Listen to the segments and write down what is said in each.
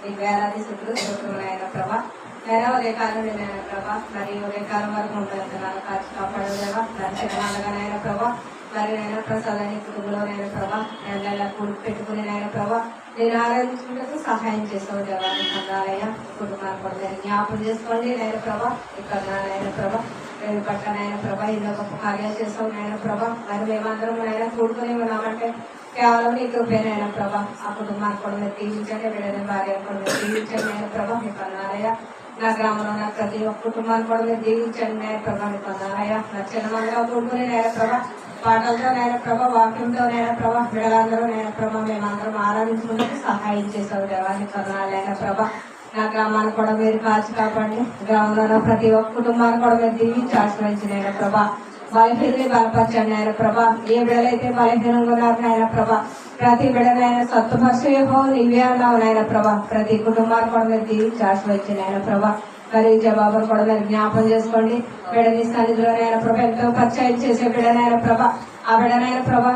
నీకు వేలాది స్తోత్రములైన ప్రభా నేనే ఉదయకాలం నుండి నాయన ప్రభా మరి ఉదయకాలం వరకు ఉంటాను కాచి కాపాడలేవా దర్శనమానగానైనా ప్రభా మరి నైనా ప్రసాదాన్ని కుటుంబంలోనైనా ప్రభా నేను కూడి పెట్టుకుని నాయన ప్రభా నేను ఆరాధించుకుంటూ సహాయం చేసావు దేవాన్ని పొందాలయ్యా కుటుంబాన్ని కూడా జ్ఞాపం చేసుకోండి నాయన ప్రభా ఇక్కడ నాయన ప్రభా నేను పట్ల నాయన ప్రభా ఎన్నో గొప్ప కార్యాలు చేసావు నాయన ప్రభా మరి మేమందరం నాయన కూడుకుని ఉన్నామంటే కేవలం నీ కృపేనైనా ప్రభా ఆ కుటుంబాన్ని కూడా మీరు తీర్చండి వీళ్ళని భార్య కూడా మీరు దీవించండి నాయన ప్రభా మీకు అన్నారయ్యా నా గ్రామంలో నా ప్రతి ఒక్క కుటుంబాన్ని కూడా మీరు దీవించండి నాయన ప్రభా మీకు అన్నారయ్యా నా చిన్నమందిలో కూడుకుని నాయన ప్రభా పాటలతో నాయన ప్రభా వాక్యంతో నాయన ప్రభా బిడ్డలందరూ నాయన ప్రభా మేమందరం ఆరాధించుకుంటూ సహాయం చేసావు దేవాన్ని కన్నాలైన ప్రభా నా గ్రామాన్ని కూడా మీరు కాచి కాపాడి గ్రామంలో ప్రతి ఒక్క కుటుంబాన్ని కూడా మీరు దీవించి ఆశ్రయించిన ఆయన ప్రభా బలహీనని బలపరచండి ఆయన ప్రభా ఏ బిడ్డలైతే బలహీనంగా ఉన్నారు నాయన ప్రభా ప్రతి బిడ్డనైనా సత్తుపరిచేహో నీవే అన్నావు నాయన ప్రభా ప్రతి కుటుంబాన్ని కూడా మీరు దీవించి ఆశ్రయించిన ఆయన ప్రభా మరి జవాబులు కూడా మీరు జ్ఞాపం చేసుకోండి బిడ్డని సన్నిధిలోనైనా ప్రభా ఎంతో పరిచయం చేసే బిడ్డనైనా ప్రభా ఆ బిడ్డనైనా ప్రభా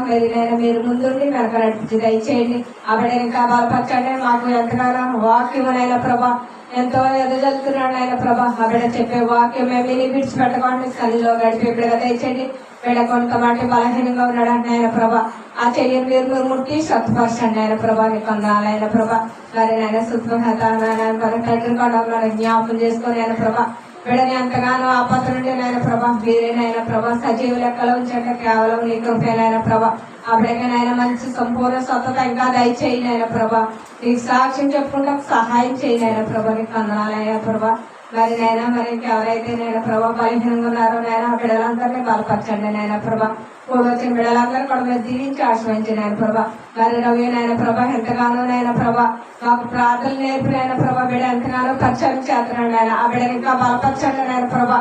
మీరు ముందుండి వెనక నడిపించి దయచేయండి ఆ బిడ్డ ఇంకా బలపరచండి మాకు ఎంతగానో వాక్యమునైనా ప్రభా ఎంతో ఎదజల్లుతున్నాడు ఆయన ప్రభా ఆ బిడ్డ చెప్పే వాక్యం మేము విడిచిపెట్టకండి సన్నిధిలో గడిపే బిడ్డగా దయచేయండి బిడ్డ కొంత మాట బలహీనంగా ఉన్నాడు అంటే ఆయన ప్రభా ఆ చెయ్యను మీరు ముట్టి సత్పరచండి ఆయన ప్రభా మీకు అన్నాలైన ప్రభా మరి నాయన సుఖహత తండ్రి కొండ జ్ఞాపం చేసుకొని ఆయన ప్రభా బిడ్డని ఎంతగానో ఆపద నుండి నాయన ప్రభా మీరేనైనా ప్రభా సజీవ లెక్కలో ఉంచండి కేవలం నీ కృపేనైనా ప్రభా ఆ బిడ్డకైనా మంచి సంపూర్ణ స్వతత ఇంకా దయచేయండి ఆయన ప్రభా నీకు సాక్ష్యం చెప్పుకుంటే సహాయం చేయండి ఆయన ప్రభా నీకు అందనాలైనా ప్రభా మరి నైనా మరి ఇంకెవరైతే నేను ప్రభా బలహీనంగా ఉన్నారో నైనా ఆ బిడ్డలందరినీ బలపరచండి నాయన ప్రభా కూడి వచ్చిన బిడ్డలందరూ కూడా మీరు దీవించి ఆశ్రయించి నాయన ప్రభా మరి రవి నాయన ప్రభా ఎంతగానో నాయన ప్రభా మాకు ప్రార్థనలు నేర్పినైనా ప్రభా బిడ్డ ఎంతగానో పరిచయం చేస్తున్నాడు ఆయన ఆ బిడ్డని ఇంకా బలపరచండి నాయన ప్రభా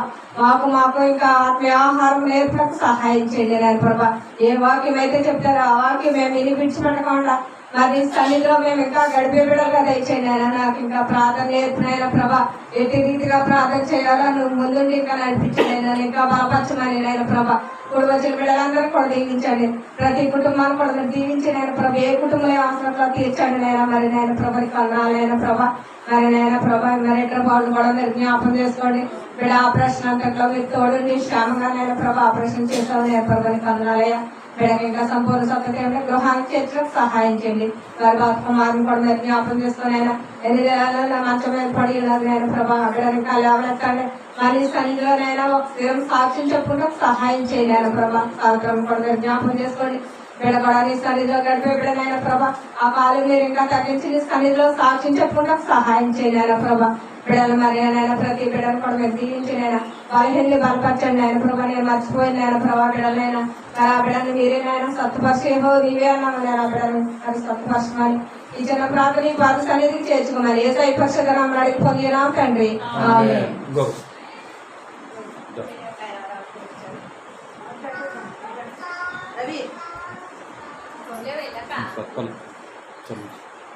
మాకు ఇంకా ఆత్మీయ ఆహారం నేర్పడానికి సహాయం చేయండి నాయన ప్రభా ఏ వాక్యం అయితే చెప్తారో ఆ వాక్యం మేము విడిచిపెట్టకుండా మరి సన్నిధిలో మేము ఇంకా గడిపే బిడ్డలుగా దయచేయండి ఆయన నాకు ఇంకా ప్రార్థన నేర్పినైనా ప్రభా ఎట్టి రీతిగా ప్రార్థన చేయాలో నువ్వు ముందుండి ఇంకా నడిపించండి నేను ఇంకా బలపరచమని నేను ప్రభా కూడి వచ్చిన బిడ్డలందరూ కూడా దీవించండి ప్రతి కుటుంబాన్ని కూడా మీరు దీవించి నేను ప్రభా ఏ కుటుంబంలో అవసరంలో తీర్చండి నేను మరి నేను ప్రభాకి కన్నాలైన ప్రభా మరి నేను ప్రభా మరి ఎక్కడ బాగుంది కూడా మీరు జ్ఞాపం చేసుకోండి బిడ్డ ఆపరేషన్ అంతట్లో మీరు తోడుండి శ్రమంగా నేను ప్రభా ఆపరేషన్ చేసావు నేను ప్రభాకి కన్నాలయ్య బిడ్డకి ఇంకా సంపూర్ణ సత్యం గృహానికి చేర్చడానికి సహాయం చేయండి వారి బతుకుమారిని కూడా మీరు జ్ఞాపం చేసుకుని అయినా ఎన్ని నెలల్లో నా మంచం మీద పడి ఉన్నది నేను ప్రభా బిడ్డని ఇంకా లేవనెత్తండి మళ్ళీ సన్నిధిలోనైనా ఒక సాక్ష్యం చెప్పుకుంటే సహాయం చేయండి ఆయన ప్రభా సాయంత్రం కూడా మీరు జ్ఞాపం చేసుకోండి బిడ్డ కూడా నీ సన్నిధిలో గడిపే బిడ్డనైనా ప్రభా ఆ కాలు మీరు ఇంకా తగ్గించి నీ సన్నిధిలో సాక్ష్యం చెప్పుకుంటే సహాయం చేయండి ఆయన ప్రభా బిడ్డలు మరి ఆయన ప్రతి బిడ్డను కూడా మీరు దీవించి నేను బలహీనని బలపరచండి ఆయన ప్రభా నేను మర్చిపోయింది ఆయన ప్రభా బిడ్డలైనా మరి ఆ బిడ్డను మీరేనైనా సత్తుపరిచేహో నీవే అన్నాము నేను ఆ బిడ్డను అది సత్తుపరచమని ఈ చిన్న ప్రార్థన ఈ పాద సన్నిధికి చేర్చుకోమని ఏ సైపర్షగరం అడిగి పొందినాం తండ్రి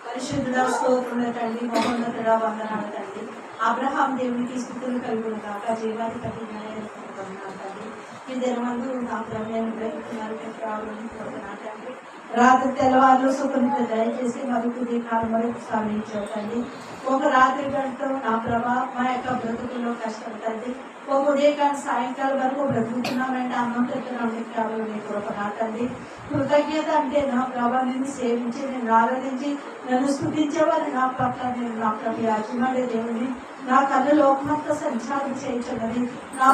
పరిశుద్ధుల స్తోత్రముల తండ్రి మహోన్నతుడ వందనాలు తండ్రి అబ్రహాం దేవునికి స్తుతులు కలుగును కాక జీవాధిపతి వందనాలు తండ్రి ఈ దినమందు నా ప్రమేయం గ్రహిస్తున్నారు తండ్రి రాత్రి తెల్లవారు సుఖంతో దయచేసి మరొక కాలం వరకు సాధించండి ఒక రాత్రి గంటతో నా ప్రభా మా యొక్క బ్రతుకుల్లో కష్టం తండ్రి ఒక ఉదయకాలం సాయంకాలం వరకు బ్రతుకుతున్నామంటే అన్నం పెడుతున్నాం కేవలం మీ కృప నా తండ్రి కృతజ్ఞత అంటే నా ప్రభా నిన్ను సేవించి నేను ఆరాధించి నన్ను స్తుతించేవారు నా పట్ల నేను నా ప్రభు యాజమాడే దేవుని నా కళ్ళు లోకమంతా సంచారం చేయించున్నది నా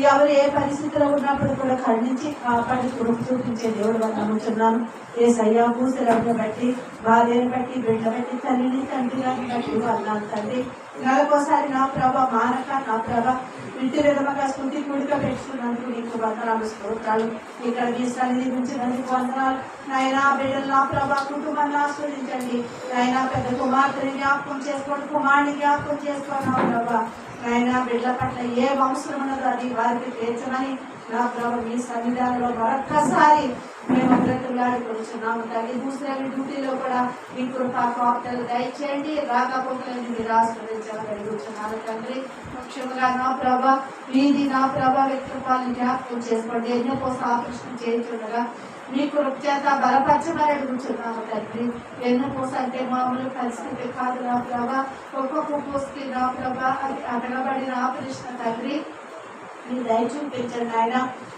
ఎవరు ఏ పరిస్థితిలో ఉన్నప్పుడు కూడా ఖండించి కాపాడి కృప చూపించే దేవుడు వల్ల నమ్ముతున్నాను ఏ సయ్యా పూసలను బట్టి భార్యను బట్టి బిడ్డ బట్టి తల్లిని తండ్రి గారిని బట్టి అన్నాను తండ్రి నెలకోసారి నా ప్రభ మానక నా ప్రభ ఇంటి విధముగా స్థుతి కూడిక పెట్టుకున్నందుకు నీకు వందనాలు స్తోత్రాలు ఇక్కడ మీ సన్నిధి ఉంచినందుకు వందనాలు నాయన బిడ్డలు నా ప్రభ కుటుంబాన్ని ఆస్వాదించండి నాయన పెద్ద కుమార్తెని జ్ఞాపకం చేసుకోండి కుమారుని జ్ఞాపకం చేసుకోండి నా ప్రభ నాయన బిడ్డల పట్ల ఏ అవసరం ఉన్నదో అది వారికి తీర్చమని నా ప్రభు మీ సన్నిధానంలో మరొక్కసారి మేము బ్రతులాడుకుంటున్నాము తల్లి దూసరి డ్యూటీలో కూడా మీ కృపాలు దయచేయండి రాకపోకలని మీరు ఆస్వాదించాలనుకుంటున్నాను తండ్రి ముఖ్యంగా నా ప్రభ వీధి నా ప్రభ వ్యక్తిత్వాలను జ్ఞాపకం చేసుకోండి ఎన్నో కోసం ఆపరేషన్ చేయించుండగా మీ కృప చేత బలపరచమని అడుగుతున్నాము తండ్రి. ఎన్నోసారి మామూలు పరిస్థితి కాదు నా ప్రభా, ఒక్కొక్క పోస్కి నా ప్రభా అది అడగబడిన ఆపరేషన్ తండ్రి మీ దయ చూపించండి ఆయన.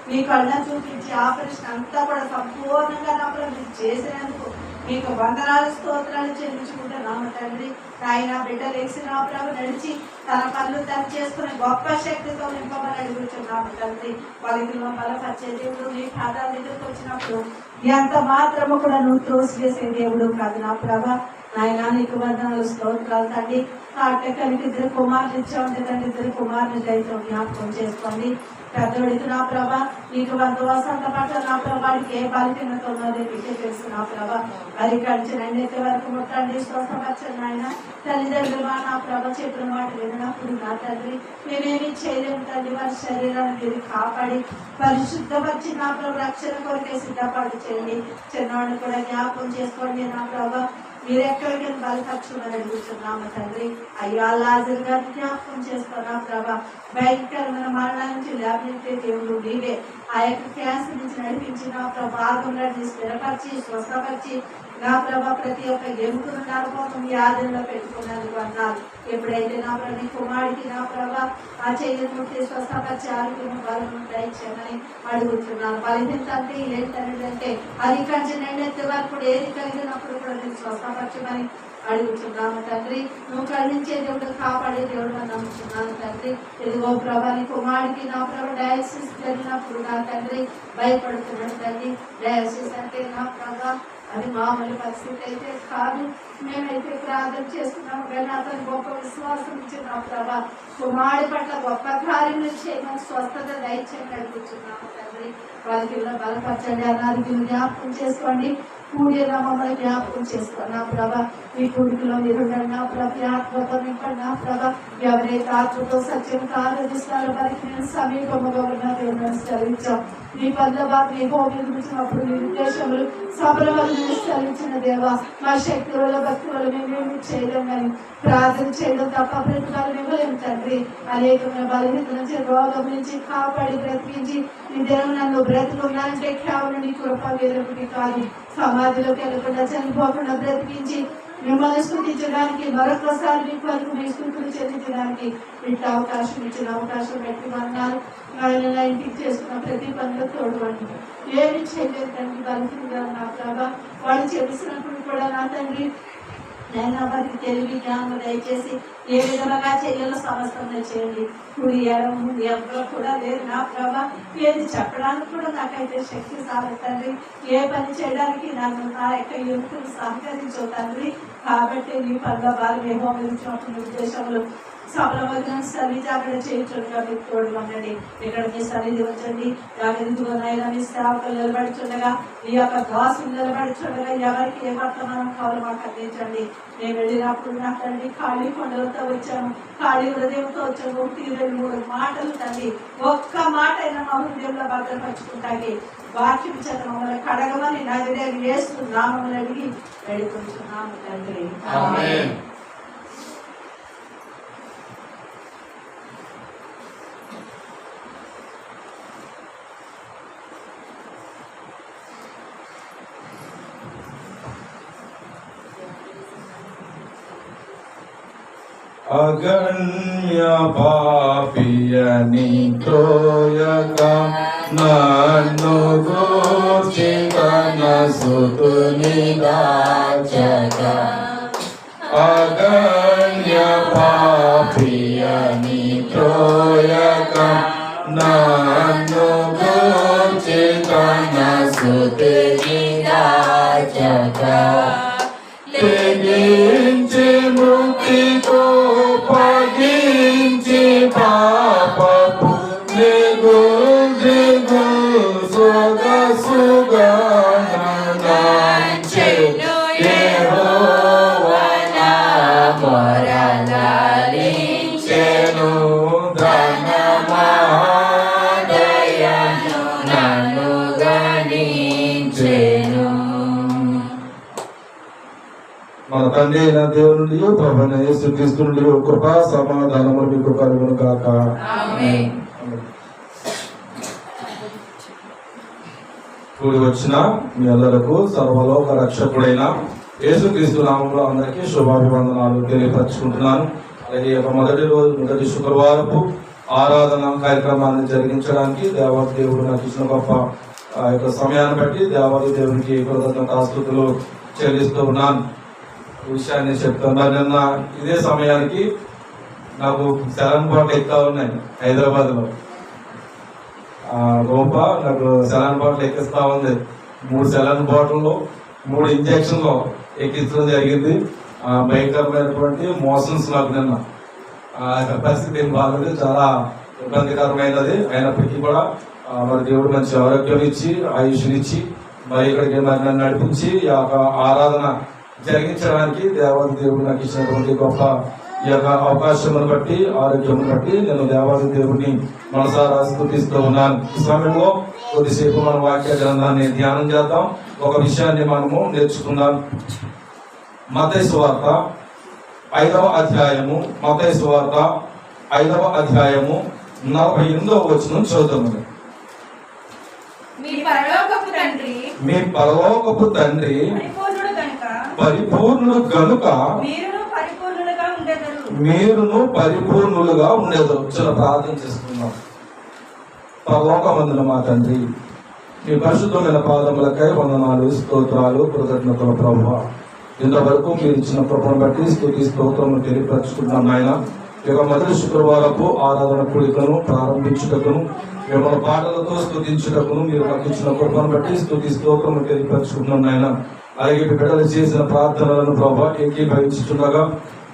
మీ కళ్ళ చూపించి ఆపరేషన్ అంతా కూడా సంపూర్ణంగా నా ప్రభు మీరు చేసినందుకు మీకు వందనాలు స్తోత్రాలు చెల్లించుకుంటున్నాము తండ్రి. ఆయన బిడ్డ లేచి నా ప్రభు నడిచి తన పనులు తను చేసుకునే గొప్ప శక్తితో నింపమని అడుగుతున్నాము తండ్రి. వాళ్ళలో బలపరిచే దేవుడు మీ పాదాల దగ్గరకు వచ్చినప్పుడు ఎంత మాత్రము కూడా నువ్వు త్రోసివేసే దేవుడు కాదు నా ప్రభ. ఆయన నీకు వందనాలు స్తోత్రాలు తండ్రి. ఆటకానికి 2 కుమారులు ఇచ్చామంటే తండ్రి 2 కుమారులు దయతో జ్ఞాపకం చేసుకోండి. పెద్దోడికి నా ప్రభా నీకు వందవాసంత పట్ల నా ప్రభానికి ఏ బలహీనత ఉన్నది మీకే తెలుసు నా ప్రభా. అది కలిసి రెండైతే వరకు ముట్టండి, స్వస్థపరచండి ఆయన. తల్లిదండ్రులు నా ప్రభ చెప్పిన మాట వినప్పుడు నా తండ్రి మేమేమి చేయలేము తండ్రి. వారి శరీరాన్ని మీరు కాపాడి పరిశుద్ధపరిచి నా ప్రభు రక్షణ కొరకే సిద్ధపాటు చేయండి. చిన్నవాడిని కూడా జ్ఞాపకం చేసుకోండి నా ప్రభా. మీరు ఎక్కడికి బలపరచుకుని అడుగుతున్నాము తండ్రి. అయ్యో లాజరు గారిని జ్ఞాపకం చేసుకున్నా ప్రభా. భయంకరమైన మరణం నుంచి లేపే దేవుడు నీవే. ఆ యొక్క క్యాన్సర్ నుంచి నడిపించిన భాగంలో స్థిరపరిచి స్వస్థపరిచి నా ప్రభా ప్రతి ఒక్క ఎముకను నరకోసం ఈ ఆదంలో పెట్టుకున్నందుకు అన్నారు. ఎప్పుడైతే నా ప్రభు కుమారుడికి నా ప్రభా ఆ చెయ్యి ముట్టి స్వస్థపరిచి ఆరోగ్యం బలం దయచేయమని అడుగుతున్నాను. బలహీనతంటే ఏంటంటే అది కంచి నెండెత్తే వరకు ఏది కలిగినప్పుడు కూడా నేను స్వస్థపరచమని అడుగుతున్నాను తండ్రి. నువ్వు కరుణించే దేవుడు కాపాడే దేవుడు అని నమ్ముతున్నాను తండ్రి. ఇదిగో ప్రభా నీ కుమారుడికి నా ప్రభు డయాలసిస్ జరిగినప్పుడు నా తండ్రి భయపడుతున్నాడు తండ్రి. డయాలసిస్ అంటే నా ప్రభా అది మామూలు పరిస్థితి అయితే కాదు. మేమైతే ప్రార్థన చేస్తున్నాము కానీ అతను గొప్ప విశ్వాసం ఇచ్చి నా ప్రభా కుమారుడి పట్ల గొప్ప కార్యం చేయమని స్వస్థత దయచేయండి అడుగుతున్నాము తండ్రి. వాళ్ళకి బలపరచండి, అనారోగ్యం జ్ఞాపకం చేసుకోండి, కూడిన మమ్మల్ని జ్ఞాపకం చేసుకోండి నా ప్రభా. మీ కూడికలో మీరు నా ప్రభు ఆత్మతో నింపండి నా ప్రభా. ఎవరైతే ఆత్మతో సత్యంతో ఆరాధిస్తారో వారికి నేను సమీపముగా ఉన్న దేవుని సెలవించాం. మీ పనుల మీ హోమీ గురించినప్పుడు మీ ఉద్దేశములు సభల వల్ల సెలవించిన దేవా మా శక్తి వల్ల భక్తి వల్ల మేమేమి చేయలేం కానీ ప్రార్థన చేయడం తప్ప ప్రతిఫలం ఇవ్వలేము తండ్రి. అనేకమైన బలహీనత నుంచి రోగం నుంచి కాపాడి బ్రతికించి ఈ దేవు నన్ను బ్రతుకున్నానంటే కేవలం నీ కృప వేరొకటి కాదు. సమాధిలోకి వెళ్ళకుండా చనిపోకుండా బ్రతికించి మిమ్మల్ని స్థుతించడానికి మరొకసారి మీకు వరకు మీ స్థుతులు చెల్లించడానికి ఇట్లా అవకాశం ఇచ్చిన అవకాశం పెట్టి అన్నారు. ఆయన ఇంటికి చేసుకున్న ప్రతి పనిలో తోడువండి. ఏమి చేయలేదు తండ్రి బలహీనంగా నా ప్రభా. వాళ్ళు చేసినప్పుడు కూడా నా తండ్రి నేను వారికి తెలివి జ్ఞానం దయచేసి ఏ విధంగా చేయాలో సమస్యలు చేయండి. కుడి ఎడం ఎవరో కూడా లేదు నా ప్రభా. ఏది చెప్పడానికి కూడా నాకైతే శక్తి సాగుతండి. ఏ పని చేయడానికి నన్ను నా యొక్క యువకులు సహకరించవు తండ్రి. కాబట్టి నీ పనుల బాగా ఏమో ఇచ్చినప్పుడు ఉద్దేశంలో సభల వద్ద సన్నిధి అక్కడ చేయించుండగా మీకు తోడు ఉండండి. ఇక్కడ మీ సన్నిధి ఉంచండి. దానిదిగోనైనా మీ సేవకులు నిలబడుచుండగా ఈ యొక్క దాసులు నిలబడుచుండగా ఎవరికి ఏ వర్తమానం కావాలో మాకు అందించండి. మేము వెళ్ళినప్పుడు నాకండి ఖాళీ కొండలతో వచ్చాము, ఖాళీ హృదయంతో వచ్చాము. 1, 2, 3 మాటలు తండ్రి ఒక్క మాట అయినా మా హృదయంలో భద్రపరుచుకుంటాకి వాక్యం చేత మమ్మల్ని కడగమని నదిరే వేస్తున్నామని అడిగి వేడుకుంటున్నాము తండ్రి. అగణ్య పాపియని త్రోయక నన్ను గూర్చి కనసుతుని దాచక. అగణ్య పాపియని త్రోయక నన్ను గూర్చి కనసుతుని దాచక. తెగించి ముక్తితో పగించి పాపపు దిగులు సొగసుగా యెహోవా నా మొరలాలించెను. ధనమహాదయను నన్ను గణించెను. మన తండ్రి అయిన దేవుని నుండి ప్రభువైన యేసుక్రీస్తు నుండి కృప సమాధానములు మీకు కలుగును గాక. ఆమేన్. కూడి వచ్చిన మీ అందరకు సర్వలోక రక్షకుడైన యేసుక్రీస్తు నామంలో అందరికీ శుభాభివందనాలు తెలియపరచుకుంటున్నాను. అలాగే ఒక మొదటి శుక్రవారపు ఆరాధన కార్యక్రమాన్ని జరిగించడానికి దేవాది దేవుడు నాకు ఇచ్చిన గొప్ప ఆ యొక్క సమయాన్ని బట్టి దేవాది దేవుడికి కృతజ్ఞతాస్తుతులు చెల్లిస్తూ ఉన్నాను. ఈ విషయాన్ని చెప్తాను. నిన్న ఇదే సమయానికి నాకు సెలన్ బాట్లు ఎక్కుతా ఉన్నాయి హైదరాబాద్ లో. గోప నాకు సెలన్ బాటిల్ ఎక్కిస్తా ఉంది. 3 సెలన్ బాటిల్లో 3 ఇంజక్షన్లు ఎక్కించడం జరిగింది. భయంకరమైనటువంటి మోషన్స్ నాకు నిన్న. పరిస్థితి ఏం బాగాలేదు, చాలా ఇబ్బందికరమైనది. అయినప్పటికీ కూడా మరి దేవుడు మంచి ఆరోగ్యం ఇచ్చి ఆయుష్నిచ్చి మరి ఇక్కడికి మరి నన్ను నడిపించి ఈ యొక్క ఆరాధన జరిగించడానికి దేవాది దేవుడు నాకు ఇచ్చినటువంటి గొప్ప ఈ యొక్క అవకాశమును బట్టి ఆరోగ్యం బట్టి నేను దేవాది దేవుడిని మనసారా స్తుతిస్తూ ఉన్నాను. ఈ సమయంలో కొద్దిసేపు మన వాక్య గ్రంథాన్ని ధ్యానం చేద్దాం. ఒక విషయాన్ని మనము నేర్చుకుందాం. మత్తయి సువార్త 5వ అధ్యాయము, మత్తయి సువార్త 5వ అధ్యాయము 48వ వచనం చదువుతాము. మీ పరలోకపు తండ్రి పరిపూర్ణుడు గనుక మీరును పరిపూర్ణులుగా ఉండేది. చాలా ప్రార్థన చేసుకుందాం. పరలోకమందున మా తండ్రి, మీ పరిశుద్ధమైన పాదములకై వందనాలు, స్తోత్రాలు, కృతజ్ఞతలు ప్రభువా. ఇంతవరకు మీరు ఇచ్చిన కృపను బట్టి స్తుతి స్తోత్రము తెలియపరచుకుంటున్నాం నాయన. ఇక మొదటి శుక్రవారపు ఆరాధన కూడికను ప్రారంభించుటకును మిమ్మల్ని పాటలతో స్తుతించుటకును మీరు మాకు ఇచ్చిన కృపను బట్టి స్తుతి స్తోత్రము తెలియపరచుకుంటున్నాం నాయన. అలాగే బిడ్డలు చేసిన ప్రార్థనలను ప్రభావ ఏకీభవించుతుండగా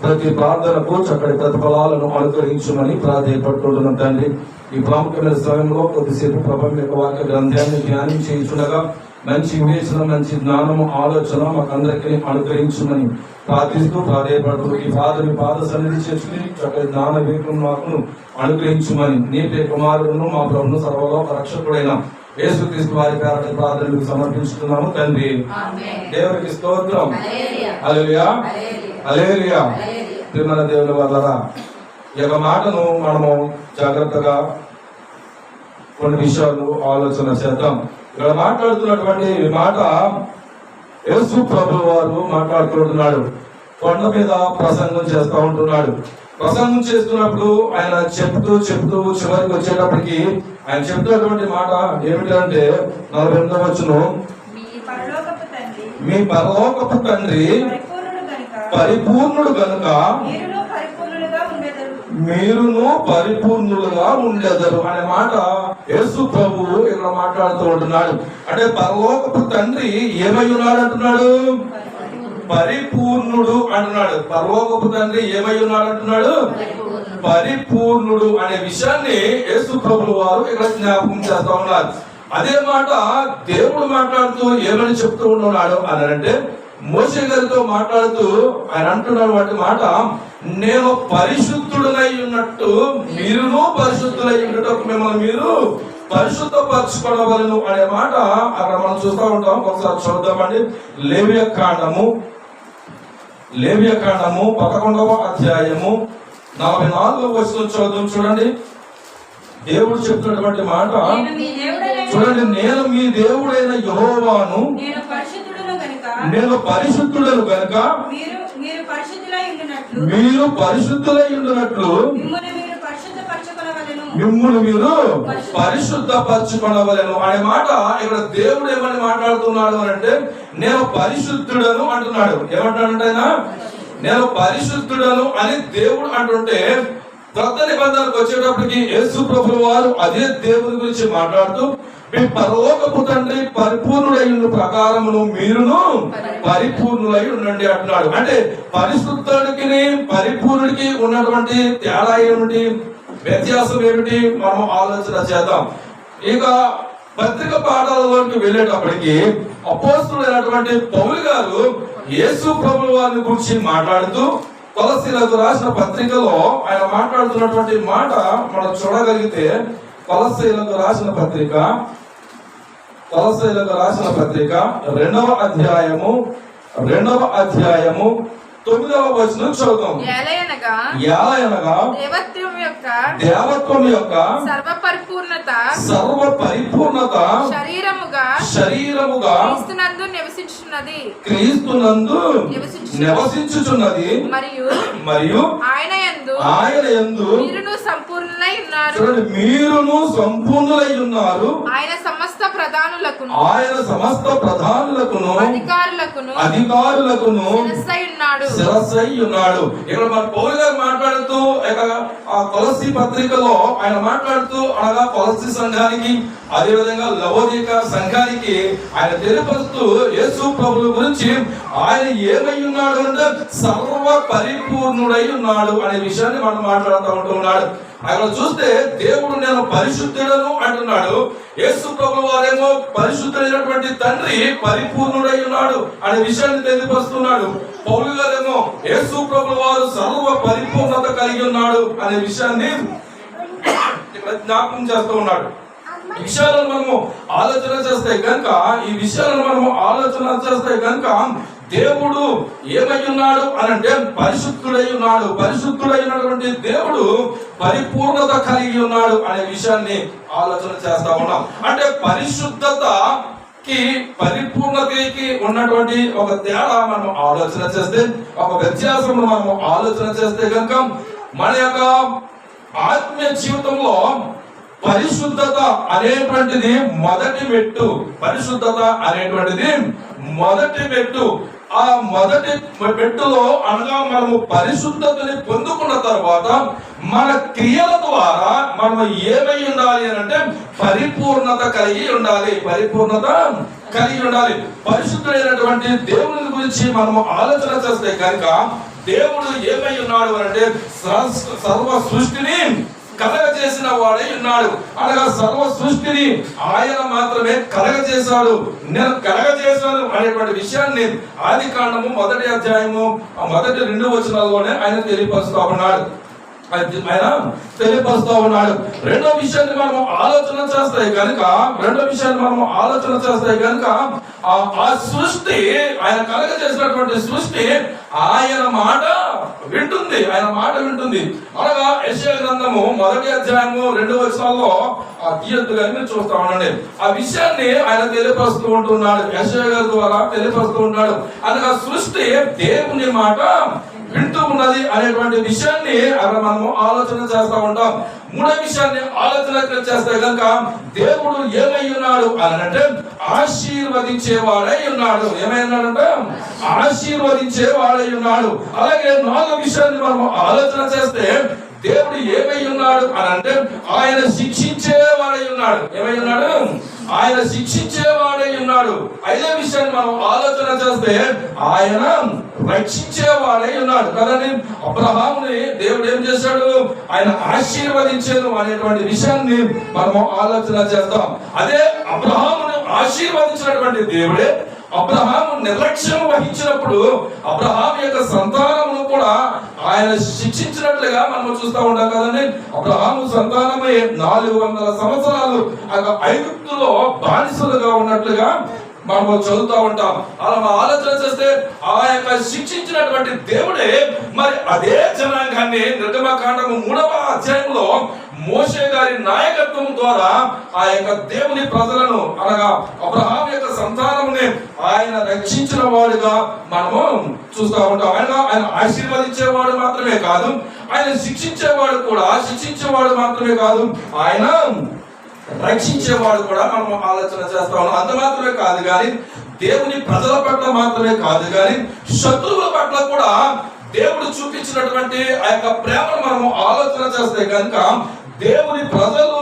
ప్రతి ప్రార్థనకు చక్కటి ప్రతిఫలాలను అనుగ్రహించమని ప్రాధాన్యపడుతున్నాం తండ్రి. ఈ ప్రాముఖ్యమైన సమయంలో కొద్దిసేపు ప్రభావ యొక్క వాక్య గ్రంథాన్ని ధ్యానం చేయించుండగా మంచి వివేచన, మంచి జ్ఞానము, ఆలోచన మాకు అందరికీ అనుగ్రహించమని ప్రార్థిస్తూ ప్రాధాన్యపడుతూ ఈ పాద సన్నిధి చేసుకుని చక్కటి జ్ఞాన వివేకం మాకు అనుగ్రహించమని నీ ప్రియ కుమారుడును మా ప్రభువును సర్వలోక రక్షకుడైన యేసుక్రీస్తు వారి పేరట ప్రార్థనలకు సమర్పించుతున్నాము తండ్రి. దేవునికి స్తోత్రం. హల్లెలూయా, హల్లెలూయా. ప్రియమైన దేవుని వల్లరా ఈ యొక్క మాటను మనము జాగ్రత్తగా కొన్ని విషయాలు ఆలోచన చేద్దాం. ఇక్కడ మాట్లాడుతున్నటువంటి మాట యేసు ప్రభువు వారు మాట్లాడుకుంటున్నాడు. కొండ మీద ప్రసంగం చేస్తూ ఉంటున్నాడు. ప్రసంగం చేస్తున్నప్పుడు ఆయన చెప్తూ చివరికి వచ్చేటప్పటికి ఆయన చెప్తున్నటువంటి మాట ఏమిటంటే 48వ వచనం, మీ పరలోకపు తండ్రి పరిపూర్ణుడు గనుక మీరును పరిపూర్ణులుగా ఉండేదరు అనే మాట యేసు ప్రభువు ఇక్కడ మాట్లాడుతూ ఉంటున్నాడు. అంటే పరలోకపు తండ్రి ఏమై ఉన్నాడు అంటున్నాడు? పరిపూర్ణుడు అంటున్నాడు. పరలోకపు తండ్రి ఏమై ఉన్నాడు అంటున్నాడు? పరిపూర్ణుడు అనే విషయాన్ని యేసు ప్రభువు వారు ఇక్కడ జ్ఞాపకం చేస్తా ఉన్నారు. అదే మాట దేవుడు మాట్లాడుతూ ఏమని చెప్తూ ఉన్నాడు అని అంటే, మోషే గారితో మాట్లాడుతూ ఆయన అంటున్నాడు వాటి మాట, నేను పరిశుద్ధుడనై ఉన్నట్టు మీరును పరిశుద్ధులై ఉన్నట్టు మిమ్మల్ని మీరు పరిశుద్ధపరచుకోవలను అనే మాట అక్కడ మనం చూస్తూ ఉంటాం. ఒకసారి చూద్దామండి. లేవియ కాండము 11వ అధ్యాయము 44వ వచనం చదువు చూడండి. దేవుడు చెప్తున్నటువంటి మాట చూడండి. నేను మీ దేవుడైన యెహోవాను, నేను పరిశుద్ధుడను గనుక మీరు పరిశుద్ధులై ఉండునట్లు మిమ్మును మీరు పరిశుద్ధపరచుకొనవలెను అనే మాట ఇక్కడ దేవుడు ఏమని మాట్లాడుతున్నాడు అంటే, నేను పరిశుద్ధుడను అంటున్నాడు. ఏమంటాడంటే ఆయన నేను పరిశుద్ధుడను అని దేవుడు అంటుంటే, కొత్త నిబంధనకు వచ్చేటప్పటికి యేసు ప్రభువు వారు అదే దేవుని గురించి మాట్లాడుతూ మీ పరలోకపు తండ్రి పరిపూర్ణుడై ఉన్న ప్రకారమును మీరును పరిపూర్ణులై ఉండండి అంటున్నాడు. అంటే పరిశుద్ధుడికి పరిపూర్ణుడికి ఉన్నటువంటి తేడా ఏమిటి, వ్యత్యాసం ఏమిటి మనం ఆలోచన చేద్దాం. ఇక పత్రిక పాఠాలలోకి వెళ్ళేటప్పటికి అపోస్తలుడైనటువంటి పౌలు గారు యేసు ప్రభువు వారిని గురించి మాట్లాడుతూ కొలస్సీలకు రాసిన పత్రికలో ఆయన మాట్లాడుతున్నటువంటి మాట మనం చూడగలిగితే, కొలస్సీలకు రాసిన పత్రిక 2వ అధ్యాయము 9వ వచనం చదువుతాం. ఏలయనగా దేవత్వం యొక్క సర్వ పరిపూర్ణత శరీరముగా క్రీస్తునందు నివసించుచున్నది మరియు ఆయన యందు మీరును సంపూర్ణులై ఉన్నారు. చూడండి, మీరును సంపూర్ణులై ఉన్నారు. ఆయన సమస్త ప్రధానులకును అధికారులకును శిరస్సై ఉన్నాడు. ఇక్కడ మన పౌలు గారు మాట్లాడుతూ ఆ కొలస్సీ పత్రికలో ఆయన మాట్లాడుతూ అనగా కొలస్సీ సంఘానికి అదేవిధంగా లవోదిక సంఘానికి ఆయన తెలియపరుస్తూ యేసు ప్రభువు గురించి ఆయన ఏమై ఉన్నాడు అంటే సర్వ పరిపూర్ణుడై ఉన్నాడు అనే విషయాన్ని మనం మాట్లాడుతూ ఉంటున్నాడు. అక్కడ చూస్తే దేవుడు నేను పరిశుద్ధుడను అంటున్నాడు. యేసు ప్రభువు వారేమో పరిశుద్ధుడైనటువంటి తండ్రి పరిపూర్ణుడై ఉన్నాడు అనే విషయాన్ని తెలియపరుస్తున్నాడు. పౌలు గారేమో యేసు ప్రభువు వారు సర్వ పరిపూర్ణత కలిగి ఉన్నాడు అనే విషయాన్ని ఇక్కడ జ్ఞాపకం చేస్తూ ఉన్నాడు. ఈ విషయాలను మనము ఆలోచన చేస్తే కనుక దేవుడు ఏమై ఉన్నాడు అనంటే పరిశుద్ధుడై ఉన్నాడు. పరిశుద్ధుడై ఉన్నటువంటి దేవుడు పరిపూర్ణత కలిగి ఉన్నాడు అనే విషయాన్ని ఆలోచన చేస్తా ఉన్నాం. అంటే పరిశుద్ధతకి పరిపూర్ణతకి ఉన్నటువంటి ఒక తేడా మనం ఆలోచన చేస్తే, ఒక వ్యత్యాసం మనం ఆలోచన చేస్తే కనుక మన యొక్క ఆత్మీయ జీవితంలో పరిశుద్ధత అనేటువంటిది మొదటి మెట్టు. ఆ మొదటి మెట్టులో అనగా మనము పరిశుద్ధతని పొందుకున్న తర్వాత మన క్రియల ద్వారా మనం ఏమై ఉండాలి అంటే పరిపూర్ణత కలిగి ఉండాలి. పరిశుద్ధుడైనటువంటి దేవుని గురించి మనము ఆలోచన చేస్తే కనుక దేవుడు ఏమై ఉన్నాడు అంటే సర్వ సృష్టిని కలగజేసిన వాడై ఉన్నాడు. అనగా సర్వ సృష్టిని ఆయన మాత్రమే కలగజేశాడు. నేను కలగజేశాను అనేటువంటి విషయాన్ని ఆదికాండము 1వ అధ్యాయము 1-2 వచనాల్లోనే ఆయన తెలియపరుస్తూ ఉన్నాడు. రెండో విషయాన్ని మనం ఆలోచన చేస్తే కనుక ఆ సృష్టి ఆయన కలగజేసినటువంటి సృష్టి ఆయన మాట వింటుంది. అనగా యెషయా గ్రంథము 1వ అధ్యాయము 2వ వచనంలో తీయొద్దుగా మీరు చూస్తా ఉండండి. ఆ విషయాన్ని ఆయన తెలియపరుస్తూ ఉంటున్నాడు. యెషయా గారి ద్వారా తెలియపరుస్తూ ఉన్నాడు. అనగా సృష్టి దేవుని మాట వింటూ ఉన్నది అనేటువంటి విషయాన్ని మనము ఆలోచన చేస్తూ ఉంటాం. మూడో విషయాన్ని ఆలోచన చేస్తే కనుక దేవుడు ఏమై ఉన్నాడు అనంటే ఆశీర్వదించేవాడై ఉన్నాడు. ఆశీర్వదించేవాడై ఉన్నాడు. అలాగే నాలుగో విషయాన్ని మనము ఆలోచన చేస్తే దేవుడు ఏమై ఉన్నాడు అనంటే ఆయన శిక్షించేవాడై ఉన్నాడు. ఐదో విషయాన్ని మనం ఆలోచన చేస్తే ఆయన రక్షించేవాడై ఉన్నాడు కదండి. అబ్రహాముని దేవుడు ఏం చేశాడు? ఆయన ఆశీర్వదించాడు అనేటువంటి విషయాన్ని మనము ఆలోచన చేస్తాం. అదే అబ్రహామును ఆశీర్వదించినటువంటి దేవుడే అబ్రహాము నిర్లక్ష్యం వహించినప్పుడు అబ్రహాం యొక్క సంతానమును కూడా ఆయన శిక్షించినట్లుగా మనం చూస్తూ ఉంటాం కదండి. అబ్రహాము సంతానమై 400 సంవత్సరాలు ఐగుప్తులో బానిసలుగా ఉన్నట్లుగా మనం చదువుతూ ఉంటాం. అలా ఆలోచన చేస్తే ఆ యొక్క శిక్షించినటువంటి దేవుడే మరి అదే జనాంగాన్ని నిర్గమకాండము 3వ అధ్యాయంలో మోషే గారి నాయకత్వం ద్వారా ఆ యొక్క దేవుని ప్రజలను అనగా అబ్రహాం యొక్క సంతానముని ఆయన రక్షించిన వాడుగా మనము చూస్తూ ఉంటాం. ఆయన ఆశీర్వదించేవాడు మాత్రమే కాదు, ఆయన శిక్షించేవాడు మాత్రమే కాదు, ఆయన రక్షించేవాడు కూడా మనం ఆలోచన చేస్తా ఉన్నాం. అంత మాత్రమే కాదు కానీ దేవుని ప్రజల పట్ల మాత్రమే కాదు కానీ శత్రువుల పట్ల కూడా దేవుడు చూపించినటువంటి ఆ యొక్క ప్రేమను మనము ఆలోచన చేస్తే కనుక దేవుని ప్రజలు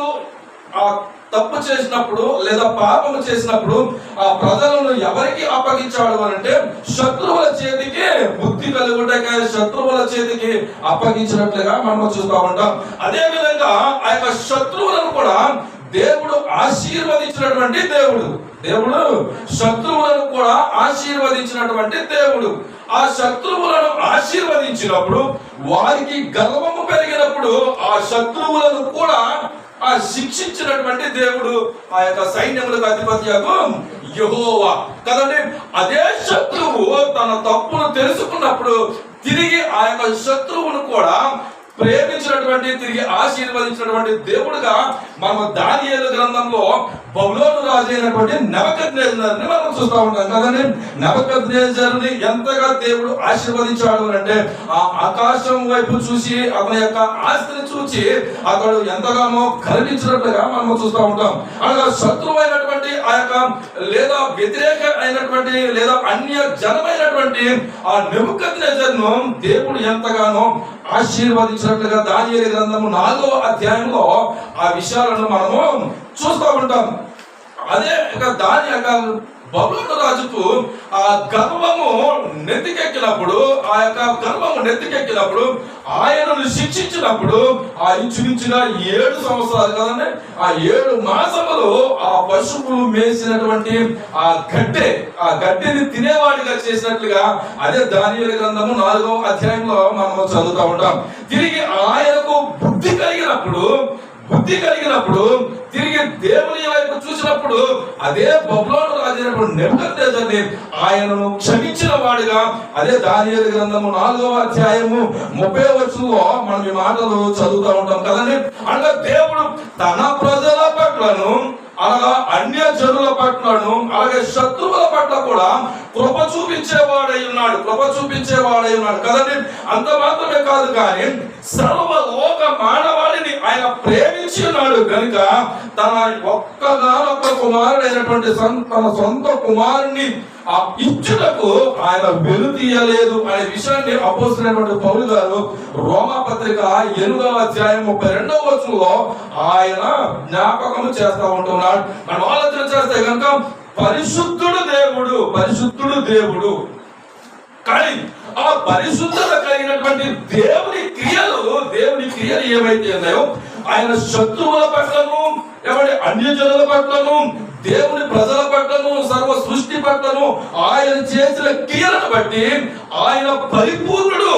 ఆ తప్పు చేసినప్పుడు లేదా పాపము చేసినప్పుడు ఆ ప్రజలను ఎవరికి అప్పగించాడు అంటే శత్రువుల చేతికి బుద్ధి కలుగుటగా శత్రువుల చేతికి అప్పగించినట్లుగా మనం చూస్తూ ఉంటాం. అదే విధంగా ఆ యొక్క శత్రువులను కూడా దేవుడు ఆశీర్వదించినటువంటి దేవుడు శత్రువులను కూడా ఆశీర్వదించినటువంటి దేవుడు. ఆ శత్రువులను ఆశీర్వదించినప్పుడు వారికి గర్వము పెరిగినప్పుడు ఆ శత్రువులను కూడా ఆ శిక్షించినటువంటి దేవుడు ఆ యొక్క సైన్యములకు అధిపత్యకు యెహోవా కదండి. అదే శత్రువు తన తప్పును తెలుసుకున్నప్పుడు తిరిగి ఆ యొక్క శత్రువును కూడా ప్రేమించినటువంటి, తిరిగి ఆశీర్వదించినటువంటి దేవుడుగా మనం దానియేలు గ్రంథంలో బబులోను రాజు అయినటువంటి నెబుకద్నెజరుని మనం చూస్తూ ఉంటాం కదండి. నెబుకద్నెజరుని ఎంతగా దేవుడు ఆశీర్వదించాడు అంటే ఆ ఆకాశం వైపు చూసి అతని యొక్క ఆస్తిని చూసి అతడు ఎంతగానో గర్వించినట్లుగా మనం చూస్తూ ఉంటాం. అనగా శత్రువైనటువంటి ఆ యొక్క లేదా వ్యతిరేక అయినటువంటి లేదా అన్య జనమైనటువంటి ఆ నెబుకద్నెజరును దేవుడు ఎంతగానో ఆశీర్వదించినట్లుగా దానియేలు గ్రంథము 4వ అధ్యాయంలో ఆ విషయాలను మనము చూస్తూ ఉంటాం. అదే దాని యొక్క బబులోను రాజుకు ఆ గర్వము నెత్తికెక్కినప్పుడు, ఆ యొక్క గర్వము నెత్తికెక్కినప్పుడు ఆయనను శిక్షించినప్పుడు ఆ ఇంచుమించుగా 7 సంవత్సరాలు కదండి, ఆ 7 మాసములు ఆ పశువులు మేసినటువంటి ఆ గడ్డిని తినేవాడిగా చేసినట్లుగా అదే దానియేలు గ్రంథము 4వ అధ్యాయంలో మనము చదువుతూ ఉంటాం. తిరిగి ఆయనకు బుద్ధి కలిగినప్పుడు తిరిగి దేవుని వైపు చూసినప్పుడు అదే బబులోను రాజు నెబుకద్నెజరుని ఆయనను క్షమించిన వాడిగా అదే దానియేలు గ్రంథము 4వ అధ్యాయము 30వ వచనంలో మనం ఈ మాటలు చదువుతూ ఉంటాం కదండి. అనగా దేవుడు తన ప్రజల పట్లను, అనగా అన్య జనుల పట్లను, అలాగే శత్రువుల పట్ల కూడా కృప చూపించేవాడై ఉన్నాడు కదండి. అంత మాత్రమే కాదు కానీ సర్వలోక మానవాళిని ఆయన ప్రేమించి ఉన్నాడు కనుక తన ఒక్కగానొక్క కుమారుడైనటువంటి తన సొంత కుమారుని ఆ ఇచ్చుటకు ఆయన వెలుతీయలేదు అనే విషయాన్ని అపోస్తలుడైనటువంటి పౌలు గారు రోమాపత్రిక 8వ అధ్యాయం 32వ వచనంలో ఆయన జ్ఞాపకం చేస్తూ ఉంటున్నాడు. మనం ఆలోచన చేస్తే కనుక పరిశుద్ధుడు దేవుడు కానీ ఆ పరిశుద్ధత కలిగినటువంటి దేవుని క్రియలు ఏవైతే ఉన్నాయో ఆయన శత్రువుల పట్లను, అన్యజనుల పట్లను, దేవుని ప్రజల పట్లను, సర్వ సృష్టి పట్లను ఆయన చేసిన క్రియలను బట్టి ఆయన పరిపూర్ణుడు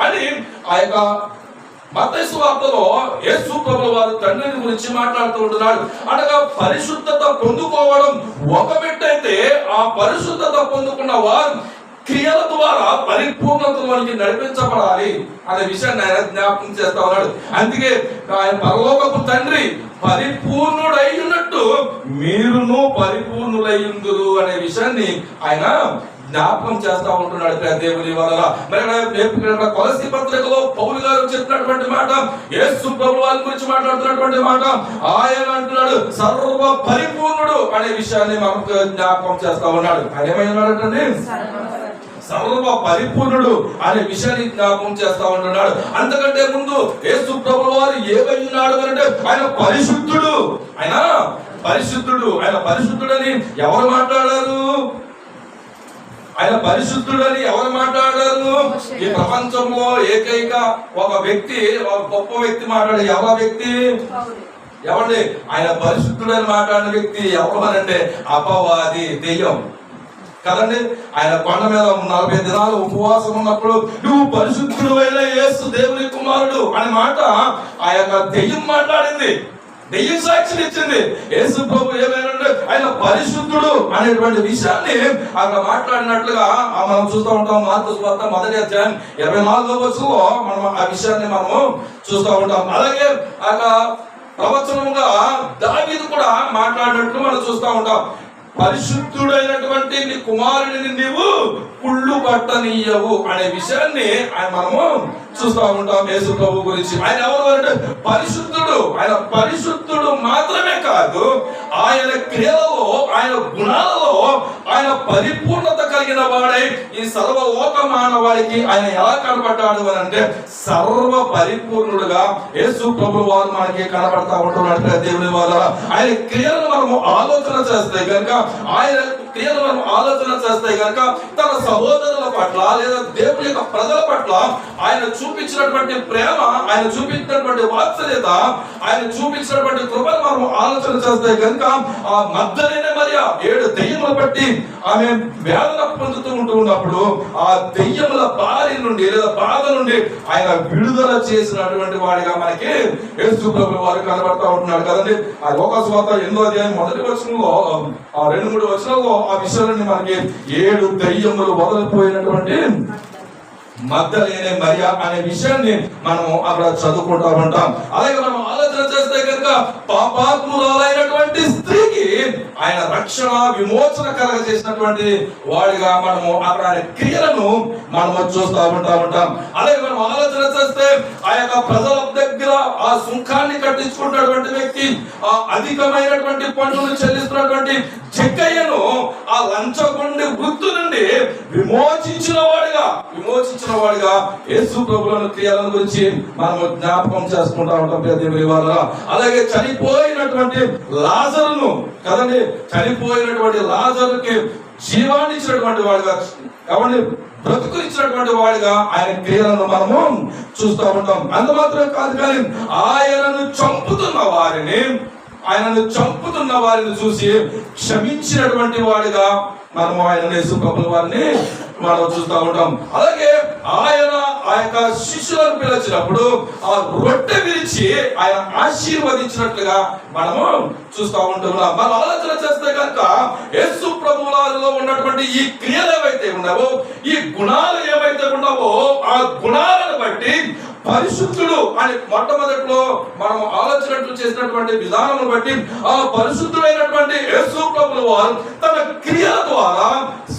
అని ఆ యొక్క మత్తయి సువార్తలో యేసు ప్రభువు వారు తండ్రిని గురించి మాట్లాడుతూ ఉంటున్నాడు. అనగా పరిశుద్ధత పొందుకోవడం ఒక మెట్టయితే ఆ పరిశుద్ధత పొందుకున్న వారు క్రియల ద్వారా పరిపూర్ణతలోనికి నడిపించబడాలి అనే విషయాన్ని ఆయన జ్ఞాపకం చేస్తా ఉన్నాడు. అందుకే ఆయన పరలోకపు తండ్రి పరిపూర్ణుడై ఉన్నట్టు మీరును పరిపూర్ణులయ్యుందురు అనే విషయాన్ని ఆయన జ్ఞాపకం చేస్తా ఉంటున్నాడు దేవుని వలన. మరి కొలస్సీ పత్రికలో పౌలు గారు చెప్పినటువంటి మాట, యేసు ప్రభువు వారి గురించి మాట్లాడుతున్నటువంటి మాట, ఆయన అంటున్నాడు సర్వ పరిపూర్ణుడు అనే విషయాన్ని మనకు జ్ఞాపకం చేస్తా ఉన్నాడు. ఆయన ఏమైనాడంటే సర్వ పరిపూర్ణుడు అనే విషయాన్ని జ్ఞాపకం చేస్తా ఉంటున్నాడు. అంతకంటే ముందు యేసు ప్రభువు వారు ఏమై ఉన్నాడు అంటే ఆయన పరిశుద్ధుడని ఎవరు మాట్లాడారు? ఆయన పరిశుద్ధుడని ఎవరు మాట్లాడారు? ఈ ప్రపంచంలో ఏకైక ఒక వ్యక్తి, ఒక గొప్ప వ్యక్తి మాట్లాడే ఎవరి వ్యక్తి? ఎవరి? ఆయన పరిశుద్ధుడని మాట్లాడిన వ్యక్తి ఎవరు అంటే అపవాది, దెయ్యం కదండి. ఆయన కొండ మీద 40 దినాలు ఉపవాసం ఉన్నప్పుడు నువ్వు పరిశుద్ధుడు అయిన యేసు దేవుని కుమారుడు అనే మాట ఆ యొక్క దెయ్యం మాట్లాడింది, దెయ్యం సాక్షిని ఇచ్చింది. యేసు ప్రభు ఏమైనా ఆయన పరిశుద్ధుడు అనేటువంటి విషయాన్ని అక్కడ మాట్లాడినట్లుగా మనం చూస్తూ ఉంటాం. మార్కు సువార్త 1వ అధ్యాయం 24వ వచనంలో మనం ఆ విషయాన్ని మనము చూస్తూ ఉంటాం. అలాగే ఆ ప్రవచనముగా దావీదు కూడా మాట్లాడినట్లు మనం చూస్తూ ఉంటాం. పరిశుద్ధుడైనటువంటి నీ కుమారుడిని నీవు కుళ్ళు పట్టనీయవు అనే విషయాన్ని మనము చూస్తూ ఉంటాం యేసు ప్రభు గురించి. ఆయన ఎవరు అంటే పరిశుద్ధుడు. ఆయన పరిశుద్ధుడు మాత్రమే కాదు, ఆయన క్రియలలో, ఆయన గుణాలలో ఆయన పరిపూర్ణత కలిగిన వాడై ఈ సర్వలోక మానవాళికి ఆయన ఎలా కనబడ్డాడు అని అంటే సర్వ పరిపూర్ణుడుగా యేసు ప్రభు వారు మనకి కనబడతా ఉంటున్నట్టు దేవుని వల్ల. ఆయన క్రియలను మనము ఆలోచన చేస్తే కనుక తన సహోదరుల పట్ల లేదా దేవుని యొక్క ప్రజల పట్ల ఆయన చూపించినటువంటి ప్రేమ, ఆయన చూపించినటువంటి వాత్సల్యత, ఆయన చూపించినటువంటి కృపను మనం ఆలోచన చేస్తే కనుక ఆ మగ్దలేనే మరియ 7 దెయ్యములు బట్టి ఆమె వేదన పొందుతూ ఉన్నప్పుడు ఆ దెయ్యముల బారి నుండి లేదా బాధ నుండి ఆయన విడుదల చేసినటువంటి వాడిగా మనకి యేసు ప్రభువు వారు కనబడతా ఉంటున్నాడు కదండి. ఆ లోకాసు వార్త 8వ అధ్యాయం 1వ వచనంలో ఆ 2-3 వచనాల్లో ఆ విషయాన్ని మనకి 7 దెయ్యములు వదిలిపోయినటువంటి మగ్దలేనే మరియా అనే విషయాన్ని మనము అక్కడ చదువుకుంటా ఉంటాం. అలాగే మనం ఆలోచన చేస్తే కనుక పాపాత్మురాలైనటువంటి స్త్రీకి ఆయన రక్షణ విమోచన కలగజేసినటువంటి వాడిగా మనము అక్కడ ఆయన క్రియలను మనము చూస్తూ ఉంటాం. అలాగే మనం ఆలోచన చేస్తే ఆ యొక్క ప్రజల దగ్గర ఆ సుంకాన్ని కట్టించుకున్నటువంటి వ్యక్తి, ఆ అధికమైనటువంటి పన్నులు చెల్లిస్తున్నటువంటి జక్కయ్యను ఆ లంచగొండి వృత్తి నుండి విమోచించిన వాడిగా యేసు ప్రభువుల క్రియల గురించి మనము జ్ఞాపకం చేసుకుంటా ఉంటాం దేవుని వల్ల. అలాగే చనిపోయినటువంటి లాజరును కదండి, చనిపోయినటువంటి లాజరుకి జీవాన్ని ఇచ్చినటువంటి వాడిగా, కాబట్టి బ్రతుకునిచ్చినటువంటి వాడిగా ఆయన క్రియలను మనము చూస్తూ ఉంటాం. అంత మాత్రం కాదు, కానీ ఆయనను చంపుతున్న వారిని చూసి క్షమించినటువంటి వాడిగా మనము ఆయన యేసు ప్రభుల వారిని మనం చూస్తూ ఉంటాం. అలాగే ఆయన ఆ యొక్క శిష్యులను పిలిచినప్పుడు ఆ రొట్టె విరిచి ఆయన ఆశీర్వదించినట్లుగా మనము చూస్తూ ఉంటున్నాం. మనం ఆలోచన చేస్తే కనుక యేసు ప్రభువులలో ఉన్నటువంటి ఈ క్రియలు ఏవైతే ఉన్నావో, ఈ గుణాలు ఏవైతే ఉన్నావో, ఆ గుణాలను బట్టి పరిశుద్ధుడు అని మొట్టమొదట్లో మనం ఆలోచనట్లు చేసినటువంటి విధానం బట్టి ఆ పరిశుద్ధుడైనటువంటి యేసు ప్రభువు వారు తన క్రియల ద్వారా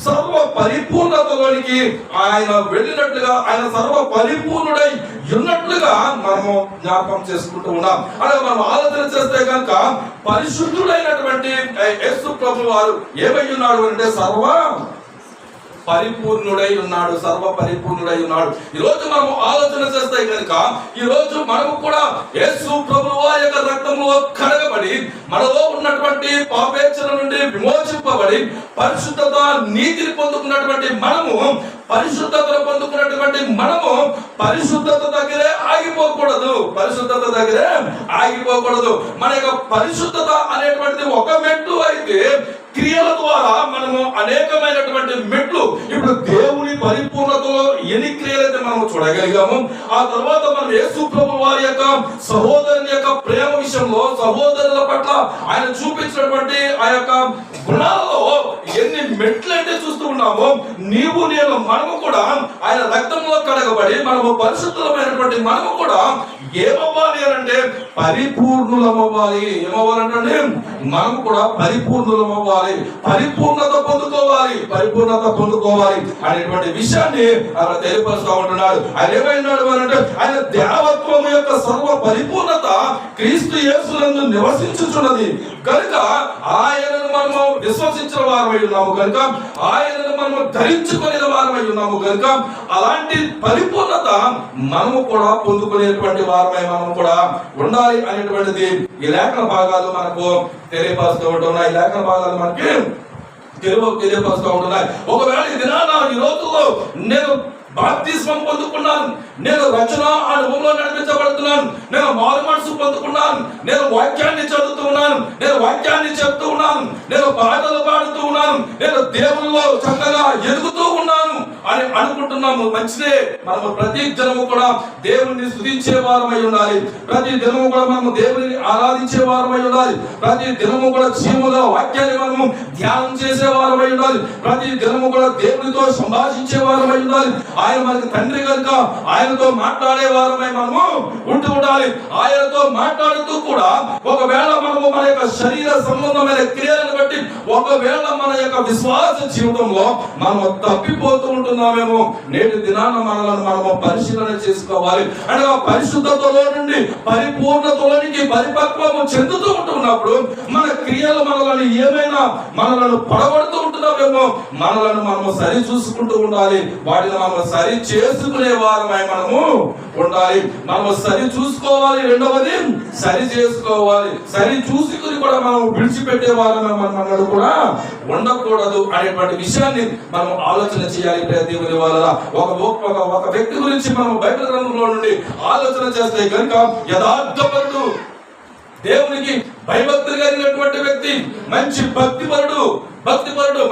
సర్వ పరిపూర్ణతలోనికి ఆయన వెళ్ళినట్లుగా, ఆయన సర్వ పరిపూర్ణుడై ఉన్నట్లుగా మనము జ్ఞాపకం చేసుకుంటూ ఉన్నాం. అలాగే మనం ఆలోచన చేస్తే కనుక పరిశుద్ధుడైనటువంటి యేసు ప్రభువు వారు ఏమై ఉన్నాడు అంటే సర్వ పరిపూర్ణుడై ఉన్నాడు. ఈ రోజు మనం ఆలోచన చేస్తే కనుక ఈ రోజు మనము కూడా యేసు ప్రభువు యొక్క రక్తంలో కడగబడి మనలో ఉన్నటువంటి పాపేక్షల నుండి విమోచింపబడి పరిశుద్ధత నీతిని పొందుకున్నటువంటి మనము, పరిశుద్ధతను పొందుకున్నటువంటి మనము పరిశుద్ధత దగ్గరే ఆగిపోకూడదు. మన యొక్క పరిశుద్ధత అనేటువంటిది ఒక మెట్టు అయితే, క్రియల ద్వారా మనము అనేకమైనటువంటి మెట్లు. ఇప్పుడు దేవుని పరిపూర్ణతలో ఎన్ని క్రియలైతే మనము చూడగలిగాము, ఆ తర్వాత మనం యేసు ప్రభువు వారి యొక్క సహోదరుని యొక్క ప్రేమ విషయంలో, సహోదరుల పట్ల ఆయన చూపించినటువంటి ఆ యొక్క గుణాలలో ఎన్ని మెట్లు అంటే చూస్తూ ఉన్నామో, నీవు నేను మనము కూడా ఆయన రక్తంలో కడగబడి మనము పరిశుద్ధమైనటువంటి మనము కూడా ఏమవ్వాలి అంటే పరిపూర్ణులమవ్వాలి. ఏమవ్వాలంటే మనము కూడా పరిపూర్ణులమవ్వాలి, పరిపూర్ణత పొందుకోవాలి అనేటువంటి విషయాన్ని అలా తెలియపరుస్తూ ఉంటున్నాడు. ఆయన ఏమైనాడు అంటే ఆయన దేవత్వము యొక్క సర్వ పరిపూర్ణత క్రీస్తు యేసునందు నివసించుచున్నది కనుక ఆయనను మనము విశ్వసించిన వారమై ఉన్నాము కనుక, ఆయనను మనము ధరించుకునే వారమై ఉన్నాము కనుక, అలాంటి పరిపూర్ణత మనము కూడా పొందుకునేటువంటి వారమై మనము కూడా ఉండాలి అనేటువంటిది ఈ లేఖన భాగాలు మనకు తెలియపరుస్తూ ఉంటున్నాయి. ఈ లేఖన భాగాలు మనకి తెలియపరుస్తూ ఉంటున్నాయి. ఒకవేళ ఈ దినాన ఈ రోజుల్లో నేను బాప్తిస్మం పొందుకున్నాను, నేను రచన అనుభవంలో నడిపించబడుతున్నాను, నేను మారు మనసు పొందుకున్నాను, నేను వాక్యాన్ని చదువుతూ ఉన్నాను, నేను వాక్యాన్ని చెప్తూ ఉన్నాను, నేను పాటలు పాడుతూ ఉన్నాను, నేను దేవుల్లో చక్కగా ఎదుగుతూ ఉన్నాను అని అనుకుంటున్నాము. మంచిదే. మనము ప్రతి దినము కూడా దేవుణ్ణి స్తుతించే వారమై ఉండాలి. ప్రతి దినము కూడా మనము దేవుని ఆరాధించే వారమై ఉండాలి. ప్రతి దినము కూడా జీవములో వాక్యాన్ని మనము ధ్యానం చేసే వారమై ఉండాలి. ప్రతి దినము కూడా దేవునితో సంభాషించే వారమై ఉండాలి. ఆయన మనకి తండ్రి కనుక ఆయనతో మాట్లాడే వారమై మనము ఉండాలి. ఆయనతో మాట్లాడుతూ కూడా ఒకవేళ మనము మన యొక్క శరీర సంబంధమైన క్రియలను బట్టి ఒకవేళ మన యొక్క విశ్వాస జీవితంలో మనము తప్పిపోతూ ఉంటున్నామేమో, నేటి దినాన మనము పరిశీలన చేసుకోవాలి. అంటే ఆ పరిశుద్ధతలో నుండి పరిపూర్ణతలోనికి పరిపక్వము చెందుతూ ఉంటున్నప్పుడు మన క్రియలు మనలను పడగొడుతూ ఉంటున్నామేమో, మనము సరి చూసుకుంటూ ఉండాలి. వాటిని మనము సరి చేసుకునే వారమై మనము ఉండాలి. మనము సరి చూసుకోవాలి. రెండవది సరి చేసుకోవాలి. సరి చూసుకుని కూడా మనం విడిచిపెట్టే వారమై మనం కూడా ఉండకూడదు అనేటువంటి విషయాన్ని మనం ఆలోచన చేయాలి. దేవుని వల్ల ఒక వ్యక్తి గురించి మనం బైబిల్ గ్రంథంలో నుండి ఆలోచన చేస్తే కనుక యథార్థపరుడు, దేవునికి భయభక్తులు కలిగినటువంటి వ్యక్తి, మంచి భక్తిపరుడు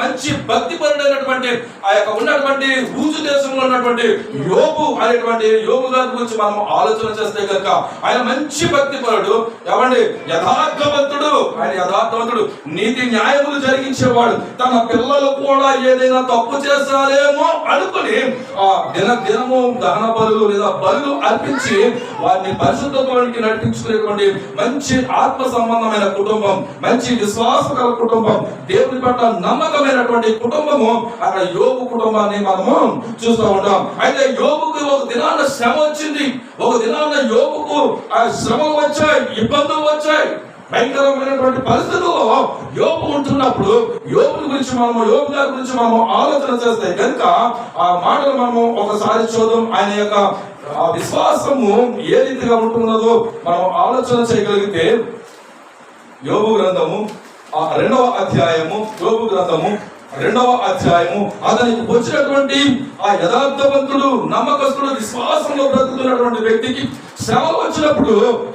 మంచి భక్తిపరుడు అయినటువంటి ఆ యొక్క ఉన్నటువంటి ఊజు దేశంలో ఉన్నటువంటి యోబు అనేటువంటి యోబు గారి గురించి మనం ఆలోచన చేస్తే కనుక ఆయన మంచి భక్తిపరుడు. ఏమండి, ఆయన యథార్థవంతుడు, నీతి న్యాయములు జరిగించేవాడు. తన పిల్లలు కూడా ఏదైనా తప్పు చేస్తారేమో అనుకుని ఆ దినము దహన బలులు లేదా బలులు అర్పించి వారిని పరిశుద్ధత్వానికి నడిపించుకునేటువంటి మంచి ఆత్మ సంబంధమైన కుటుంబం, మంచి విశ్వాసకర కుటుంబం, దేవుని పట్ల నమ్మకమైనటువంటి కుటుంబము అక్కడ యోబు కుటుంబాన్ని మనము చూస్తూ ఉంటాం. అయితే యోబుకు ఒక దినాన శ్రమ వచ్చింది. ఒక దినాన యోబుకు ఆ శ్రమలు వచ్చాయి, ఇబ్బందులు వచ్చాయి. భయంకరమైనటువంటి పరిస్థితుల్లో యోబు ఉంటున్నప్పుడు యోబు గారి గురించి మనము ఆలోచన చేస్తే కనుక ఆ మాటలు మనము ఒకసారి చూద్దాం. ఆయన యొక్క ఆ విశ్వాసము ఏ రీతిగా ఉంటున్నదో మనం ఆలోచన చేయగలిగితే యోబు గ్రంథము 2వ అధ్యాయము, యోబు గ్రంథము 2వ అధ్యాయము, అతనికి వచ్చినటువంటి ఆ యథార్థవంతుడు, నమ్మకస్తుడు, విశ్వాసంలో బ్రతుకుతున్నటువంటి వ్యక్తికి శ్రమ వచ్చినప్పుడు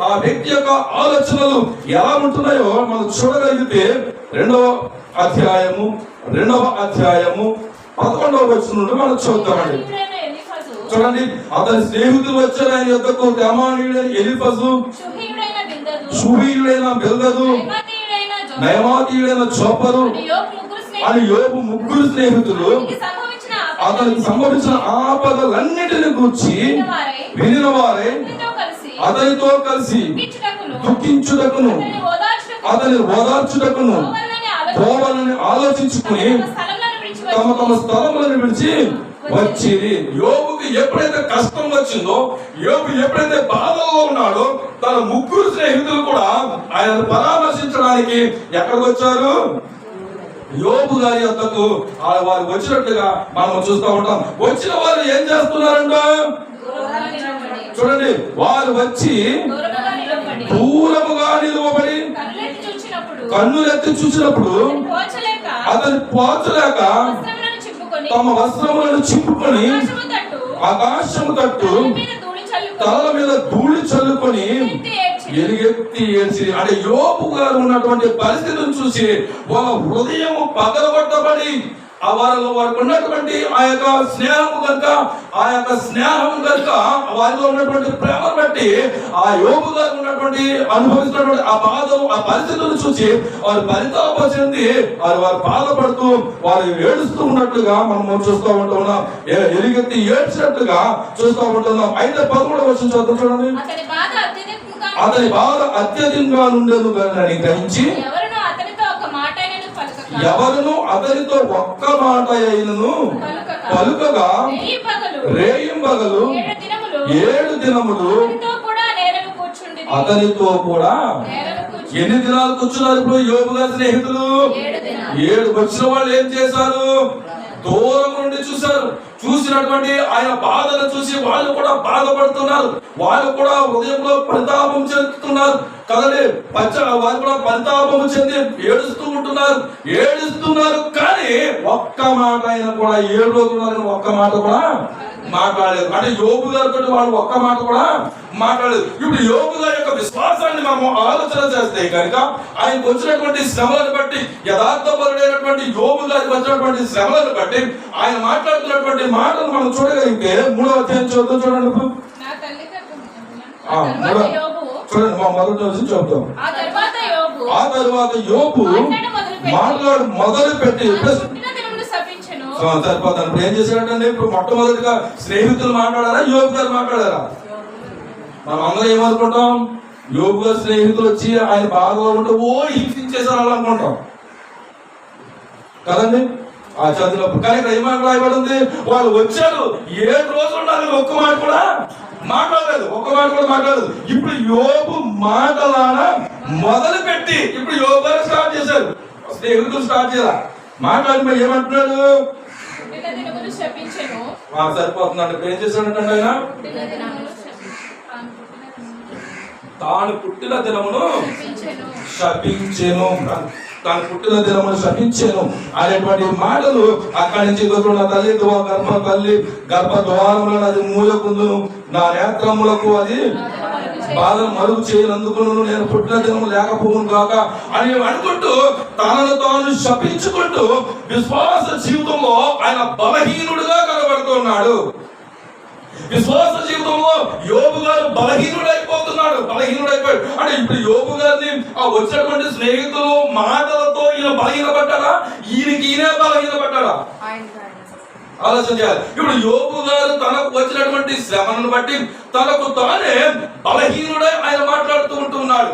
ఆ వ్యక్తి యొక్క ఆలోచనలు ఎలా ఉంటున్నాయో మనం చూడగలిగితే 2వ అధ్యాయము 11వ వచనం నుండి మనం చూద్దామండి. చూడండి, అతని స్నేహితులు వచ్చారు ఆయన యొద్దకు. తెమానీయుడైన ఎలీఫజు, షూహీయుడైన బిల్దదు, నయమాతీయుడైన చోపరు అని యోబు ముగ్గురు స్నేహితులు అతనికి సంభవించిన ఆపదలన్నిటిని గురించి వినిన వారే అతనితో కలిసి దుఃఖించుటకును అతని ఓదార్చుటకును పోవాలని ఆలోచించుకుని తమ తమ స్థలములను విడిచి వచ్చింది. యోబుకి ఎప్పుడైతే కష్టం వచ్చిందో, యోబు ఎప్పుడైతే బాధల్లో ఉన్నాడో, తన ముగ్గురు స్నేహితులు కూడా ఆయన పరామర్శించడానికి ఎక్కడికి వచ్చారు? యోబు గారి యొద్దకు వారు వచ్చినట్లుగా మనం చూస్తూ ఉంటాం. వచ్చిన వారు ఏం చేస్తున్నారంట? చూడండి, వారు వచ్చి దూరముగా నిలువబడి కన్నులెత్తి చూసినప్పుడు అతని పోచలేక తమ వస్త్రములను చింపుకొని ఆకాశము తట్టు తల మీద ధూళి చల్లుకొని ఎలుగెత్తి ఏడ్చి. అంటే యోబు గారు ఉన్నటువంటి పరిస్థితిని చూసి వాళ్ళ హృదయం పగలగొట్టబడి వారిలో వారికి ఉన్నటువంటి ఆ యొక్క స్నేహము కనుక వారిలో ఉన్నటువంటి ప్రేమ బట్టి ఆ యోబు గారు ఉన్నటువంటి అనుభవిస్తున్నటువంటి ఆ బాధలు, ఆ పరిస్థితులను చూసి వారు పరితాపం చెంది వారు బాధపడుతూ వారు ఏడుస్తూ ఉన్నట్లుగా మనం చూస్తూ ఉంటున్నాం. ఎలుగెత్తి ఏడ్చినట్లుగా చూస్తూ ఉంటున్నాం. అయితే 13వ వచనం చదువు చూడండి. అతని బాధ అత్యధికంగా ఉండదు అని గ్రహించి ఎవరును అతనితో ఒక్క మాట అయినను పలుకగా రేయింబగలు 7 దినములు అతనితో కూడా ఎన్ని దినాలు కూర్చున్నారు? ఇప్పుడు యోబు గారి స్నేహితులు 7 వచ్చిన వాళ్ళు ఏం చేశారు? దూరం నుండి చూశారు. చూసినటువంటి ఆయన బాధను చూసి వాళ్ళు కూడా బాధపడుతున్నారు. వాళ్ళు కూడా హృదయంలో పరితాపం చెందుతున్నారు కదండి. వారు కూడా పరితాపం చెంది ఏడుస్తున్నారు. కానీ ఒక్క మాట అయినా కూడా 7 రోజులు ఒక్క మాట కూడా మాట్లాడలేదు. అంటే యోబు గారితో వాళ్ళు ఒక్క మాట కూడా మాట్లాడలేదు. ఇప్పుడు యోబు గారి యొక్క విశ్వాసాన్ని మనం ఆలోచన చేస్తే కనుక ఆయనకు వచ్చినటువంటి శ్రమలను బట్టి, యథార్థపరుడైనటువంటి యోబు గారికి వచ్చినటువంటి శ్రమలను బట్టి ఆయన మాట్లాడుతున్నటువంటి మాటలు మనం చూడగలిగితే 3వ అధ్యాయం చూద్దాం. చూడండి, చూడండి, మా మొదటి నుంచి చెప్తాం. ఆ తర్వాత యోబు మొదలు పెట్టి సరిపోతాను. ఇప్పుడు ఏం చేశాడంటే, ఇప్పుడు మొట్టమొదటిగా స్నేహితులు మాట్లాడారా, యోబు గారు మాట్లాడారా? మనం అందరం ఏమనుకుంటాం? యోబు గారు స్నేహితులు వచ్చి ఆయన బాగా ఉంటే హింసించేసారు అనుకుంటాం కదండి ఆ చదువులో. కానీ ఇక్కడ ఏమాట రాయబడింది? వాళ్ళు వచ్చారు 7 రోజులు ఉండాలి, ఒక్క మాట కూడా మాట్లాడలేదు. ఇప్పుడు యోబు మాటలాడ మొదలు పెట్టి ఇప్పుడు యోబు గారు స్టార్ట్ చేశారు. స్నేహితులు స్టార్ట్ చేయాల మాట్లాడి మరి ఏమంటున్నాడు? సరిపోతుందండి. ఇప్పుడు ఏం చేశాడంటే ఆయన తాను పుట్టిన దినమును శపించెను అనేటువంటి మాటలు అక్కడి నుంచి గర్భద్వారములను అది మూలకుందును, నా నేత్రములకు అది బాధను మరుగు చేయనందుకు నేను పుట్టిన దినము లేకపోవును కాక అని అనుకుంటూ తనను తాను శపించుకుంటూ విశ్వాస జీవితంలో ఆయన బలహీనుడుగా కనబడుతున్నాడు. విశ్వాస జీవితంలో యోబు గారు బలహీనుడైపోయాడు. అంటే ఇప్పుడు యోబు గారిని ఆ వచ్చినటువంటి స్నేహితులు మాటలతో ఈయన బలహీనపడ్డాడా, ఈయనే బలహీనపడ్డాడా? ఆలోచన చేయాలి. ఇప్పుడు యోబు గారు తనకు వచ్చినటువంటి శ్రమను బట్టి తనకు తానే బలహీనుడై ఆయన మాట్లాడుతూ ఉంటున్నాడు.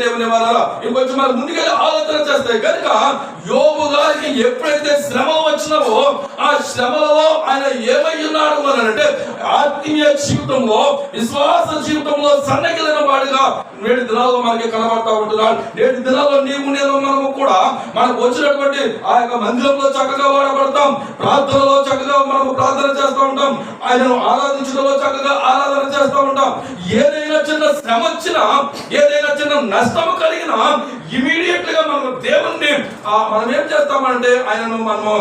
దేవుని వల్ల ఇంకొంచెం మనం ముందుకెళ్ళి ఆలోచన చేస్తే కనుక యోబు గారికి ఎప్పుడైతే శ్రమలు వచ్చినావో ఆ శ్రమలలో ఆయన ఏమై ఉన్నాడు అని అంటే ఆత్మీయ జీవితంలో, విశ్వాస జీవితంలో సన్నగిలిన వాడిగా నేటి దినాల్లో మనకి కనబడతా ఉంటున్నాడు. నేటి దినాల్లో మనము కూడా మనకు వచ్చినటువంటి ఆ యొక్క మందిరంలో చక్కగా వాడబడతాం, ప్రార్థనలో చక్కగా మనము ప్రార్థన చేస్తూ ఉంటాం, ఆయనను ఆరాధించడంలో చక్కగా ఆరాధన చేస్తూ ఉంటాం. ఏదైనా చిన్న శ్రమ వచ్చినా, ఏదైనా చిన్న నష్టం కలిగినా ఇమీడియట్ గా మనం దేవుణ్ణి మనం ఏం చేస్తామంటే ఆయనను మనము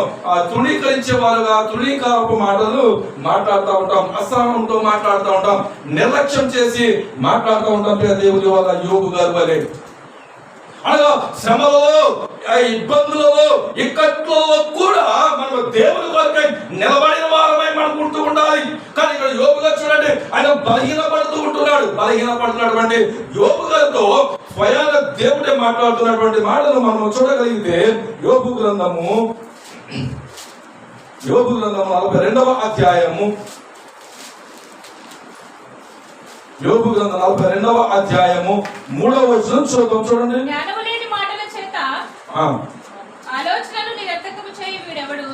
తృణీకరించే వారుగా తృణీకారపు మాటలు మాట్లాడుతూ ఉంటాం, అసహనంతో మాట్లాడుతూ ఉంటాం, నిర్లక్ష్యం చేసి మాట్లాడుతూ ఉంటాం. దేవుని వల్ల యోబు గారు వలె అనగా శ్రమలలో, ఇబ్బందులలో, ఇక్కట్లలో కూడా మనం దేవుని కొరకై నిలబడిన వారమై మనం ఉంటూ ఉండాలి. కానీ ఇక్కడ యోబు గారు చూడండి, ఆయన బలహీనపడుతూ ఉంటున్నాడు. బలహీనపడుతున్నటువంటి యోబు గారితో స్వయాన దేవుడే మాట్లాడుతున్నటువంటి మాటలు మనం చూడగలిగితే యోబు గ్రంథము 42వ అధ్యాయము, యోబు గ్రంథం 42వ అధ్యాయము 3వ వచనం చూడండి. జ్ఞానము లేని మాటల చేత ఆలోచనలు నిరర్థకము చేయు వీడెవడు?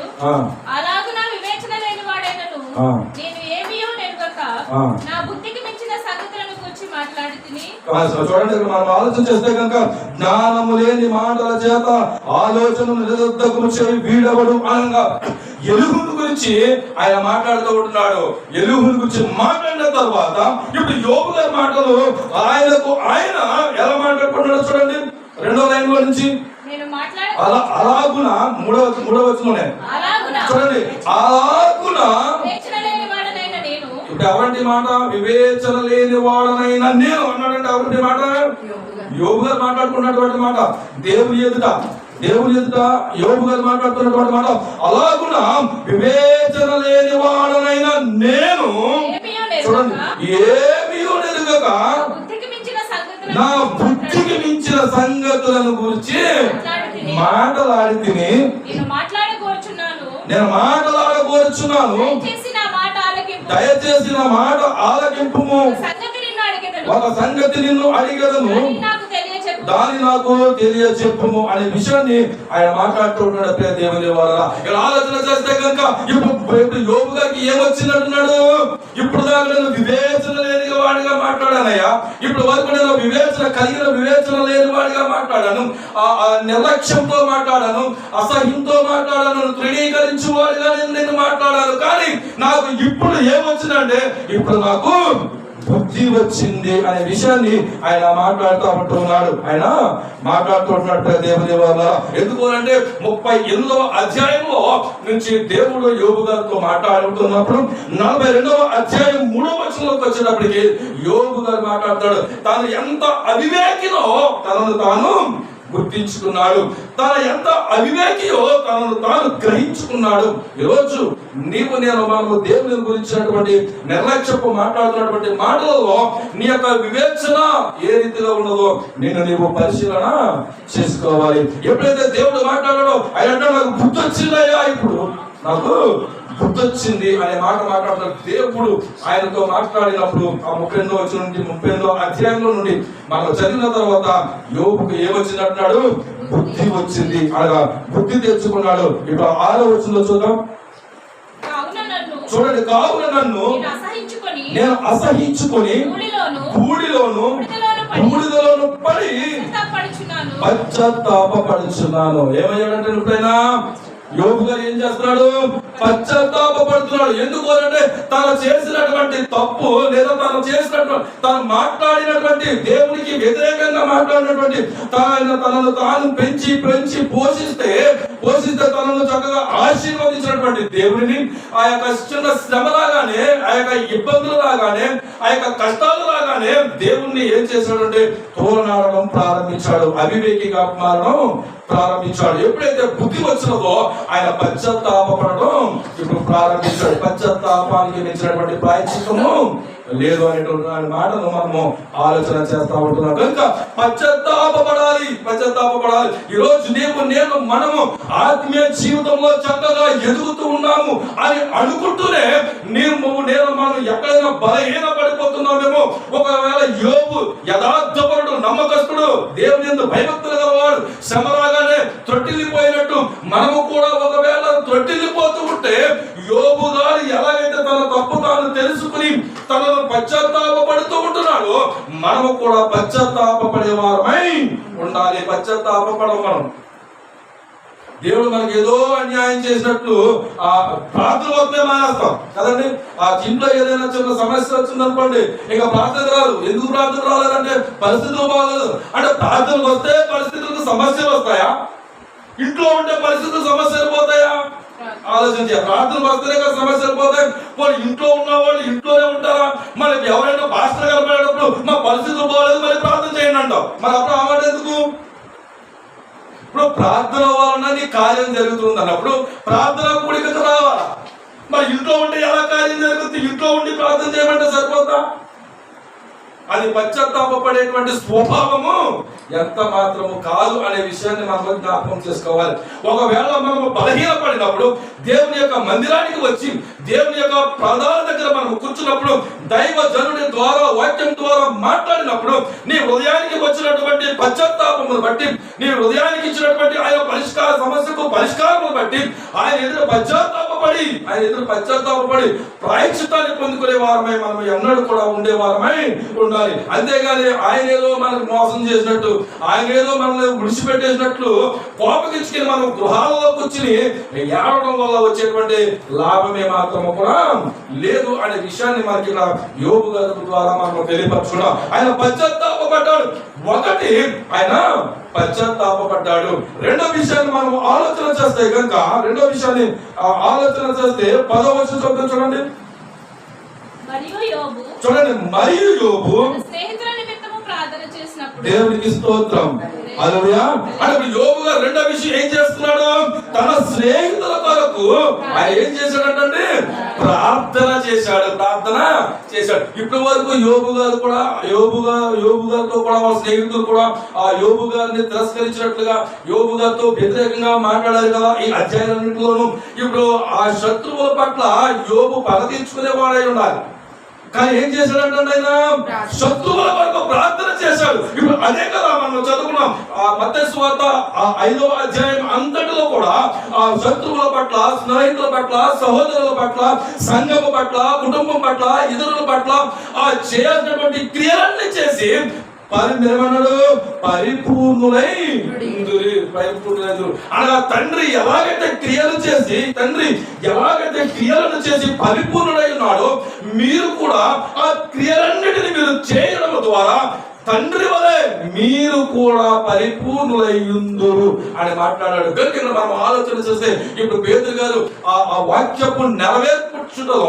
అలాగున వివేచన లేని వాడైనను నేను ఏమియో నెరుగక నా బుద్ధికి మించిన సంగతులను గురించి మాట్లాడుతిని. చూడండి, మనం ఆలోచన చేస్తే కనుక జ్ఞానము లేని మాటల చేత ఆలోచన నిరర్థకము చేయు వీడెవడు అనగా ఎలుగుని గురించి ఆయన మాట్లాడుతూ ఉంటున్నాడు. ఎలుగుని గురించి మాట్లాడిన తర్వాత ఇప్పుడు యోబు గారి మాటలు ఆయన ఎలా మాట్లాడుకుంటున్నాడు చూడండి. 2వ లైన్ లో నుంచి అలాగున 3వ వచనంలోనే చూడండి. అలాగున ఇప్పుడు ఎవరంటి మాట? వివేచన లేని వాడనైనా నేను అన్నాడంటే ఎవరంటి మాట? యోబు గారు మాట్లాడుకున్నటువంటి మాట. దేవుని ఎదుట యోబు గారు మాట్లాడుతున్నటువంటి మాట. అలాగున వివేచన లేని వాడనైనా నేను చూడండి ఏమీయో నెరుగక నా బుద్ధికి మించిన సంగతులను గురించి మాట్లాడితిని. నేను మాట్లాడగోరుచున్నాను, దయచేసి నా మాట ఆలకింపుము. ఒక సంగతి నిన్ను అడిగదను, దాన్ని నాకు తెలియచెప్పుము అనే విషయాన్ని ఆయన మాట్లాడుతూ ఉన్నాడు. ప్రియ దేవుని వల్ల ఇక్కడ ఆలోచన చేస్తే కనుక ఇప్పుడు యోబు గారికి ఏమొచ్చినట్టున్నాడు? ఇప్పుడు దాకా నేను వివేచన లేని వాడిగా మాట్లాడానయ్యా, ఇప్పుడు వరకు నేను వివేచన లేని వాడిగా మాట్లాడాను, నిర్లక్ష్యంతో మాట్లాడాను, అసహ్యంతో మాట్లాడాను, తృణీకరించు వాడిగా నేను మాట్లాడాను. కానీ నాకు ఇప్పుడు ఏమొచ్చిందంటే ఇప్పుడు నాకు బుద్ధి వచ్చింది అనే విషయాన్ని ఆయన మాట్లాడుతున్నాడు. దేవుని వల్ల ఎందుకు అంటే 38వ అధ్యాయంలో నుంచి దేవుడు యోబు గారితో మాట్లాడుతున్నప్పుడు 42వ అధ్యాయం 3వ వచనంలోకి వచ్చేటప్పటికి యోబు గారు మాట్లాడతాడు. తాను ఎంత అవివేకినో తనను తాను గుర్తించుకున్నాడు, తన ఎంత అవివేకియో తనను తాను గ్రహించుకున్నాడు. ఈరోజు మనము దేవుని గురించినటువంటి నిర్లక్ష్యపు మాట్లాడుతున్నటువంటి మాటలలో నీ యొక్క వివేచన ఏ రీతిగా ఉన్నదో నీవు పరిశీలన చేసుకోవాలి. ఎప్పుడైతే దేవుడు మాట్లాడాడో ఆయన నాకు బుద్ధి వచ్చిందయ్యా, ఇప్పుడు నాకు బుద్ధి వచ్చింది అనే మాట మాట్లాడుతున్న దేవుడు ఆయనతో మాట్లాడినప్పుడు ఆ 38వ అధ్యాయంలో నుండి మనం చదివిన తర్వాత యోబుకు ఏమొచ్చినట్టున్నాడు? బుద్ధి వచ్చింది, అనగా బుద్ధి తెచ్చుకున్నాడు. ఇప్పుడు 6వ వచనంలో చూద్దాం. చూడండి, కావున నన్ను నేను అసహించుకొని బూడిదలోను పడి పశ్చాత్తాపపడుచున్నాను. ఏమయ్యాడంటే ఎప్పుడైనా యోబు గారు ఏం చేస్తున్నాడు? పశ్చాత్తాపడుతున్నాడు. ఎందుకు అంటే తను చేసినటువంటి తప్పు, లేదా తను మాట్లాడినటువంటి దేవునికి వ్యతిరేకంగా మాట్లాడినటువంటి తనను తాను పెంచి పోషిస్తే తనను చక్కగా ఆశీర్వదించినటువంటి దేవుడిని ఆ యొక్క చిన్న శ్రమ లాగానే, ఆ యొక్క ఇబ్బందులు లాగానే, ఆ యొక్క కష్టాలు లాగానే దేవుణ్ణి ఏం చేశాడంటే తోలనాడడం ప్రారంభించాడు, అవివేకిగా మారడం ప్రారంభించాడు. ఎప్పుడైతే బుద్ధి వచ్చినదో ఆయన పశ్చాత్తాపడడం ఇప్పుడు ప్రారంభించాడు. పశ్చాత్తాపానికి మించినటువంటి ప్రాయశ్చిత్తము లేదు అనేటువంటి మాటను మనము ఆలోచన చేస్తా ఉంటున్నాం. కనుక పశ్చాత్తాపడాలి. ఈ రోజు మనము ఆత్మీయ జీవితంలో చక్కగా ఎదుగుతూ ఉన్నాము అని అనుకుంటూనే మనం ఎక్కడైనా బలహీన పడిపోతున్నామేమో. ఒకవేళ యోబు యథార్థపరుడు, నమ్మకస్తుడు, దేవుని యందు భయభక్తులు గలవాడు, శ్రమలాగానే త్రొట్టిల్లిపోయినట్టు మనము కూడా ఒకవేళ త్రొట్టిల్లిపోతూ ఉంటే, యోబు గారు ఎలాగైతే తన తప్పు తాను తెలుసుకుని తనను పశ్చాత్తాపడుతూ ఉంటున్నాడు, మనము కూడా పశ్చాత్తాపడేవారమై ఉండాలి. పశ్చాత్తాపడం మనం దేవుడు మనకి ఏదో అన్యాయం చేసినట్లు ఆ ప్రార్థన వస్తే మానేస్తాం కదండి. ఆ ఇంట్లో ఏదైనా చిన్న సమస్య వచ్చిందనుకోండి, ఇక ప్రార్థన రాదు. ఎందుకు ప్రార్థన రాలేదంటే పరిస్థితులు బాగలేదు అంటే. ప్రార్థనకు వస్తే పరిస్థితులకు సమస్యలు వస్తాయా? ఇంట్లో ఉంటే పరిస్థితులు సమస్యలు పోతాయా? ఆలోచించే. ప్రార్థనకు వస్తేనే కదా సమస్యలు పోతాయి. వాళ్ళు ఇంట్లో ఉన్న వాళ్ళు ఇంట్లోనే ఉంటారా? మరి ఎవరైనా భాషలు కనపడేటప్పుడు మా పరిస్థితులు బాగలేదు మరి ప్రార్థన చేయండి అంటాం. మరి అప్పుడు ఆ మాట ఎందుకు? ఇప్పుడు ప్రార్థన వలన నీ కార్యం జరుగుతుంది అన్నప్పుడు ప్రార్థన కూడికకు రావాలా? మరి ఇంట్లో ఉంటే ఎలా కార్యం జరుగుతుంది? ఇంట్లో ఉండి ప్రార్థన చేయమంటే సరిపోతా? అది పశ్చాత్తాపడేటువంటి స్వభావము ఎంత మాత్రము కాదు అనే విషయాన్ని మనం జ్ఞాపకం చేసుకోవాలి. ఒకవేళ మనము బలహీనపడినప్పుడు దేవుని యొక్క మందిరానికి వచ్చి దేవుని యొక్క ప్రధాన దగ్గర మనం కూర్చున్నప్పుడు దైవ జనుడి ద్వారా, వాక్యం ద్వారా మాట్లాడినప్పుడు నీ హృదయానికి వచ్చినటువంటి పశ్చాత్తాపమును బట్టి, నీ హృదయానికి ఇచ్చినటువంటి ఆయన సమస్యకు పరిష్కారమును బట్టి ఆయన ఎదురు పశ్చాత్తాపడి ప్రాయశ్చిత్తాన్ని పొందుకునే వారమై మనం ఎన్నడూ కూడా ఉండేవారమై ఉండాలి. అంతేగాని ఆయన ఏదో మనకు మోసం చేసినట్టు, ఆయన ఏదో మనల్ని విడిచిపెట్టేసినట్లు కోపగించుకుని మనం గృహాలలో కూర్చుని ఏడవడం వల్ల వచ్చేటువంటి లాభమే మాత్రము కూడా లేదు అనే విషయాన్ని మనకి యోబు గారి ద్వారా మనం తెలియపరచుకున్నాం. ఆయన పశ్చాత్తాపడ్డాడు. ఒకటి, ఆయన పశ్చాత్తాపడ్డాడు. రెండో విషయాన్ని మనం ఆలోచన చేస్తే కనుక, రెండో విషయాన్ని ఆలోచన చేస్తే 10వ వచనం చూడండి. చూడండి, మరియు యోబు స్నేహితుల నిమిత్తము ప్రార్థన చేసినప్పుడు దేవునికి స్తోత్రం. హల్లెలూయా. అంటే యోబు గారు రెండో విషయం ఏం చేస్తున్నాడు? తన స్నేహితుల కొరకు ఆయన ఏం చేశాడంటే ప్రార్థన చేశాడు. ఇప్పటి వరకు యోబు గారితో కూడా వాళ్ళ స్నేహితులు కూడా ఆ యోబు గారిని తిరస్కరించినట్లుగా, యోబు గారితో వ్యతిరేకంగా మాట్లాడారు కదా ఈ అధ్యాయాలన్నింటిలోనూ. ఇప్పుడు ఆ శత్రువుల పట్ల యోబు పగ తీర్చుకునే వాడై ఉండాలి. కానీ ఏం చేశాడంటే ఆయన శత్రువుల వరకు ప్రార్థన చేశాడు. ఇప్పుడు అదే కదా మనం చదువుకున్నాం ఆ మత్తయి సువార్త 5వ అధ్యాయం అంతటిలో కూడా ఆ శత్రువుల పట్ల, స్నేహితుల పట్ల, సహోదరుల పట్ల, సంఘము పట్ల, కుటుంబం పట్ల, ఇతరుల పట్ల ఆ చేయాల్సినటువంటి క్రియలన్నీ చేసి పరిపూర్ణులై అనగా తండ్రి ఎలాగైతే క్రియలను చేసి పరిపూర్ణుడై ఉన్నాడో, మీరు కూడా ఆ క్రియలన్నిటిని మీరు చేయడం ద్వారా తండ్రి వలె మీరు కూడా పరిపూర్ణులయ్యుందురు అని మాట్లాడాడు. కనుక మనం ఆలోచన చేస్తే ఇప్పుడు పేతురు గారు ఆ వాక్యపు నెరవేర్పులో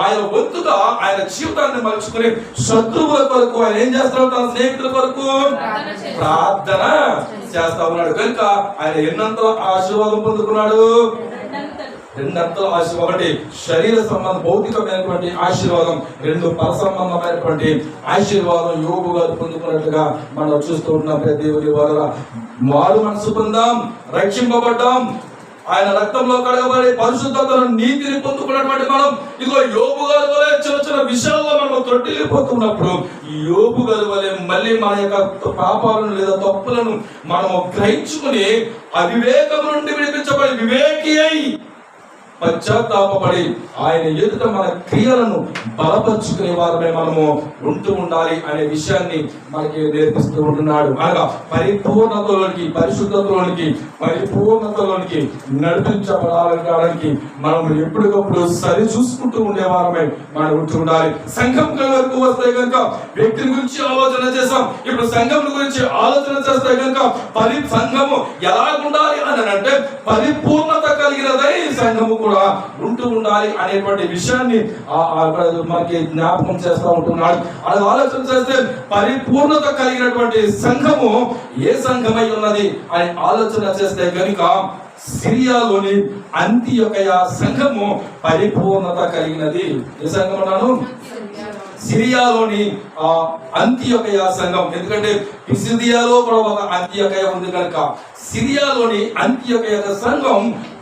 ఆయన వంతుగా ఆయన జీవితాన్ని మలుచుకుని శత్రువుల కొరకు ఆయన ఏం చేస్తున్నాడు? తన స్నేహితుల కొరకు ప్రార్థన చేస్తా ఉన్నాడు. కనుక ఆయన ఎన్నంతలో ఆశీర్వాదం పొందుకున్నాడు? రెండంతల ఆశీర్వాదం. ఒకటి శరీర సంబంధం, భౌతికమైనటువంటి ఆశీర్వాదం. రెండు పర సంబంధమైనటువంటి ఆశీర్వాదం యోబు గారు పొందుకున్నట్లుగా మనం చూస్తూ ఉన్నాం. దేవుని వల్ల మారు మనసు పొందాం, రక్షింపబడ్డాం, ఆయన రక్తంలో కడగబడి పరిశుద్ధతను, నీతిని పొందుకున్నటువంటి మనం ఇదిగో యోబు గారి వలె చిన్న చిన్న విషయాల్లో మనం తొట్టిల్లిపోతున్నప్పుడు యోబు గారి వలె మళ్ళీ మన యొక్క పాపాలను లేదా తప్పులను మనము గ్రహించుకుని అవివేకం నుండి విడిపించబడి వివేకి అయి పశ్చాత్తాపడి ఆయన ఎదుట మన క్రియలను బలపరుచుకునే వారమే మనము ఉంటూ ఉండాలి అనే విషయాన్ని మనకి నేర్పిస్తూ ఉంటున్నాడు. అనగా పరిపూర్ణతలోనికి, పరిశుద్ధతలోనికి, పరిపూర్ణతలోనికి నడిపించబడాలనడానికి మనం ఎప్పటికప్పుడు సరి చూసుకుంటూ ఉండేవారమే మనం ఉంటూ ఉండాలి. సంఘం వరకు వస్తే కనుక వ్యక్తిని గురించి ఆలోచన చేస్తాం. ఇప్పుడు సంఘం గురించి ఆలోచన చేస్తే కనుక సంఘము ఎలా ఉండాలి అని అంటే పరిపూర్ణత కలిగినదై సంఘము కూడా ఉంటూ ఉండాలి అనేటువంటి విషయాన్ని మనకి జ్ఞాపకం చేస్తూ ఉంటున్నాడు. అది ఆలోచన చేస్తే పరిపూర్ణత కలిగినటువంటి సంఘము ఏ సంఘమై ఉన్నది అని ఆలోచన చేస్తే కనుక సిరియాలోని అంతియొకయ సంఘము పరిపూర్ణత కలిగినది. ఏ సంఘం అన్నాను? సిరియాలోని అంతియొకయ సంఘం. ఎందుకంటే పిసిదియాలో కూడా ఒక అంతియొకయ ఉంది కనుక సిరియాలోని అంతియొకయ సంఘం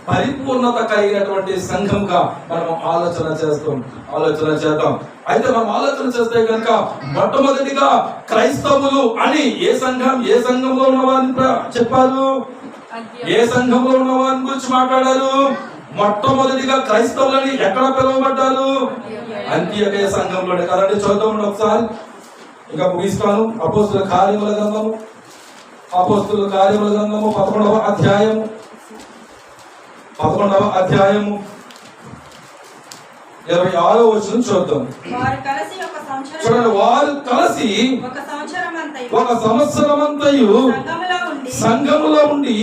పరిపూర్ణత కలిగినటువంటి సంఘంగా మనం ఆలోచన చేద్దాం. అయితే మనం ఆలోచన చేస్తే కనుక మొట్టమొదటిగా క్రైస్తవులు అని ఏ సంఘంలో ఉన్న వారిని చెప్పారు? ఏ సంఘంలో ఉన్న వారిని గురించి మాట్లాడారు? మొట్టమొదటిగా క్రైస్తవులని ఎక్కడ పిలువబడ్డారు? అంత్యోదయ సంఘంలోనే కదండి. చూద్దాం ఒకసారి, ఇంకా ముగిస్తాను. అపోస్తుల కార్యముల గ్రంథము 11వ అధ్యాయము 26వ వచనం చూద్దాం. చూడండి, వారు కలిసి ఒక సంవత్సరమంతయు సంఘములో ఉండి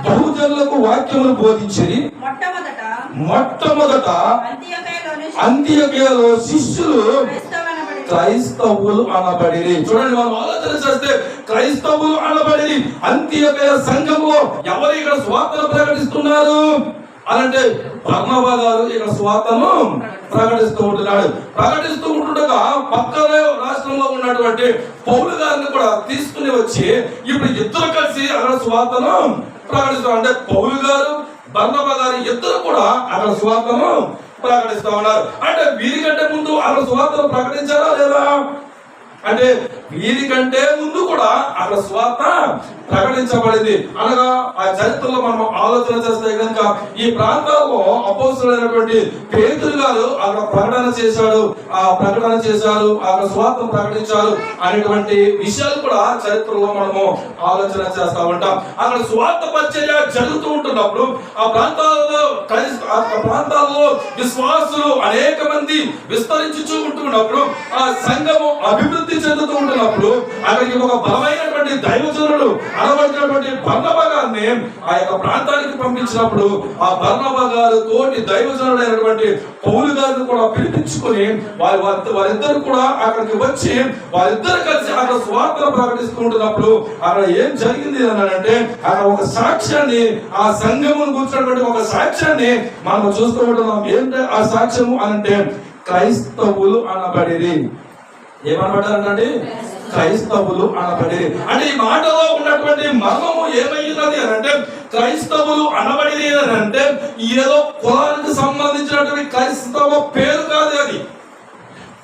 బహుజనులకు వాక్యములు బోధించి మొట్టమొదట అంతియొకయలో శిష్యులు క్రైస్తవులు అనబడిరి. చూడండి, మనం ఆలోచన చేస్తే క్రైస్తవులు అనబడిరి. అంతియొకయ సంఘంలో ఎవరు ఇక్కడ సువార్తను ప్రకటిస్తున్నారు అనంటే బర్నబా గారు ఇక్కడ సువార్తను ప్రకటిస్తూ ఉంటుండగా పక్కనే రాష్ట్రంలో ఉన్నటువంటి పౌలు గారిని కూడా తీసుకుని వచ్చి ఇప్పుడు ఇద్దరు కలిసి అక్కడ సువార్తను ప్రకటిస్తారు. అంటే పౌలు గారు, బర్నబా గారు ఇద్దరు కూడా అక్కడ సువార్తను ప్రకటిస్తా ఉన్నారు. అంటే వీరికంటే ముందు అక్కడ సువార్తను ప్రకటించారా లేదా అంటే వీరికంటే ముందు కూడా అక్కడ సువార్త ప్రకటించబడింది. అనగా ఆ చరిత్రలో మనం ఆలోచన చేస్తే కనుక ఈ ప్రాంతాల్లో అపోస్తలుడైనటువంటి పేతురు గారు అక్కడ ప్రకటన చేశారు, అక్కడ సువార్తను ప్రకటించారు అనేటువంటి విషయాలు కూడా చరిత్రలో మనము ఆలోచన చేస్తా ఉంటాం. అక్కడ సువార్త పరిచర్య జరుగుతూ ఉంటున్నప్పుడు ఆ ప్రాంతాల్లో విశ్వాసులు అనేక మంది విస్తరించుతూ ఉంటున్నప్పుడు ఆ సంఘము అభివృద్ధి చెందుతూ ఉంటున్నప్పుడు అక్కడికి ఒక బలమైనటువంటి దైవజనుడు అనబడినటువంటి బర్నబా గారిని ఆ యొక్క ప్రాంతానికి పంపించినప్పుడు ఆ బర్నబా గారు తోటి దైవజనుడైనటువంటి పౌలు గారిని కూడా పిలిపించుకొని వారిద్దరు కూడా అక్కడికి వచ్చి వారిద్దరు కలిసి అక్కడ సువార్తను ప్రకటిస్తూ ఉంటున్నప్పుడు అక్కడ ఏం జరిగింది అని అంటే అక్కడ ఒక సాక్ష్యాన్ని, ఆ సంఘమును కూర్చున్నటువంటి ఒక సాక్ష్యాన్ని మనం చూస్తూ ఉంటున్నాం. ఏంటంటే ఆ సాక్ష్యము అనంటే క్రైస్తవులు అనబడిరి. ఏమనబడ్డారంటే క్రైస్తవులు అనబడిరి. అంటే ఈ మాటలో ఉన్నటువంటి మర్మము ఏమైనది అని అంటే క్రైస్తవులు అనబడిరి అని అంటే ఏదో కులానికి సంబంధించినటువంటి క్రైస్తవ పేరు కాదు, అది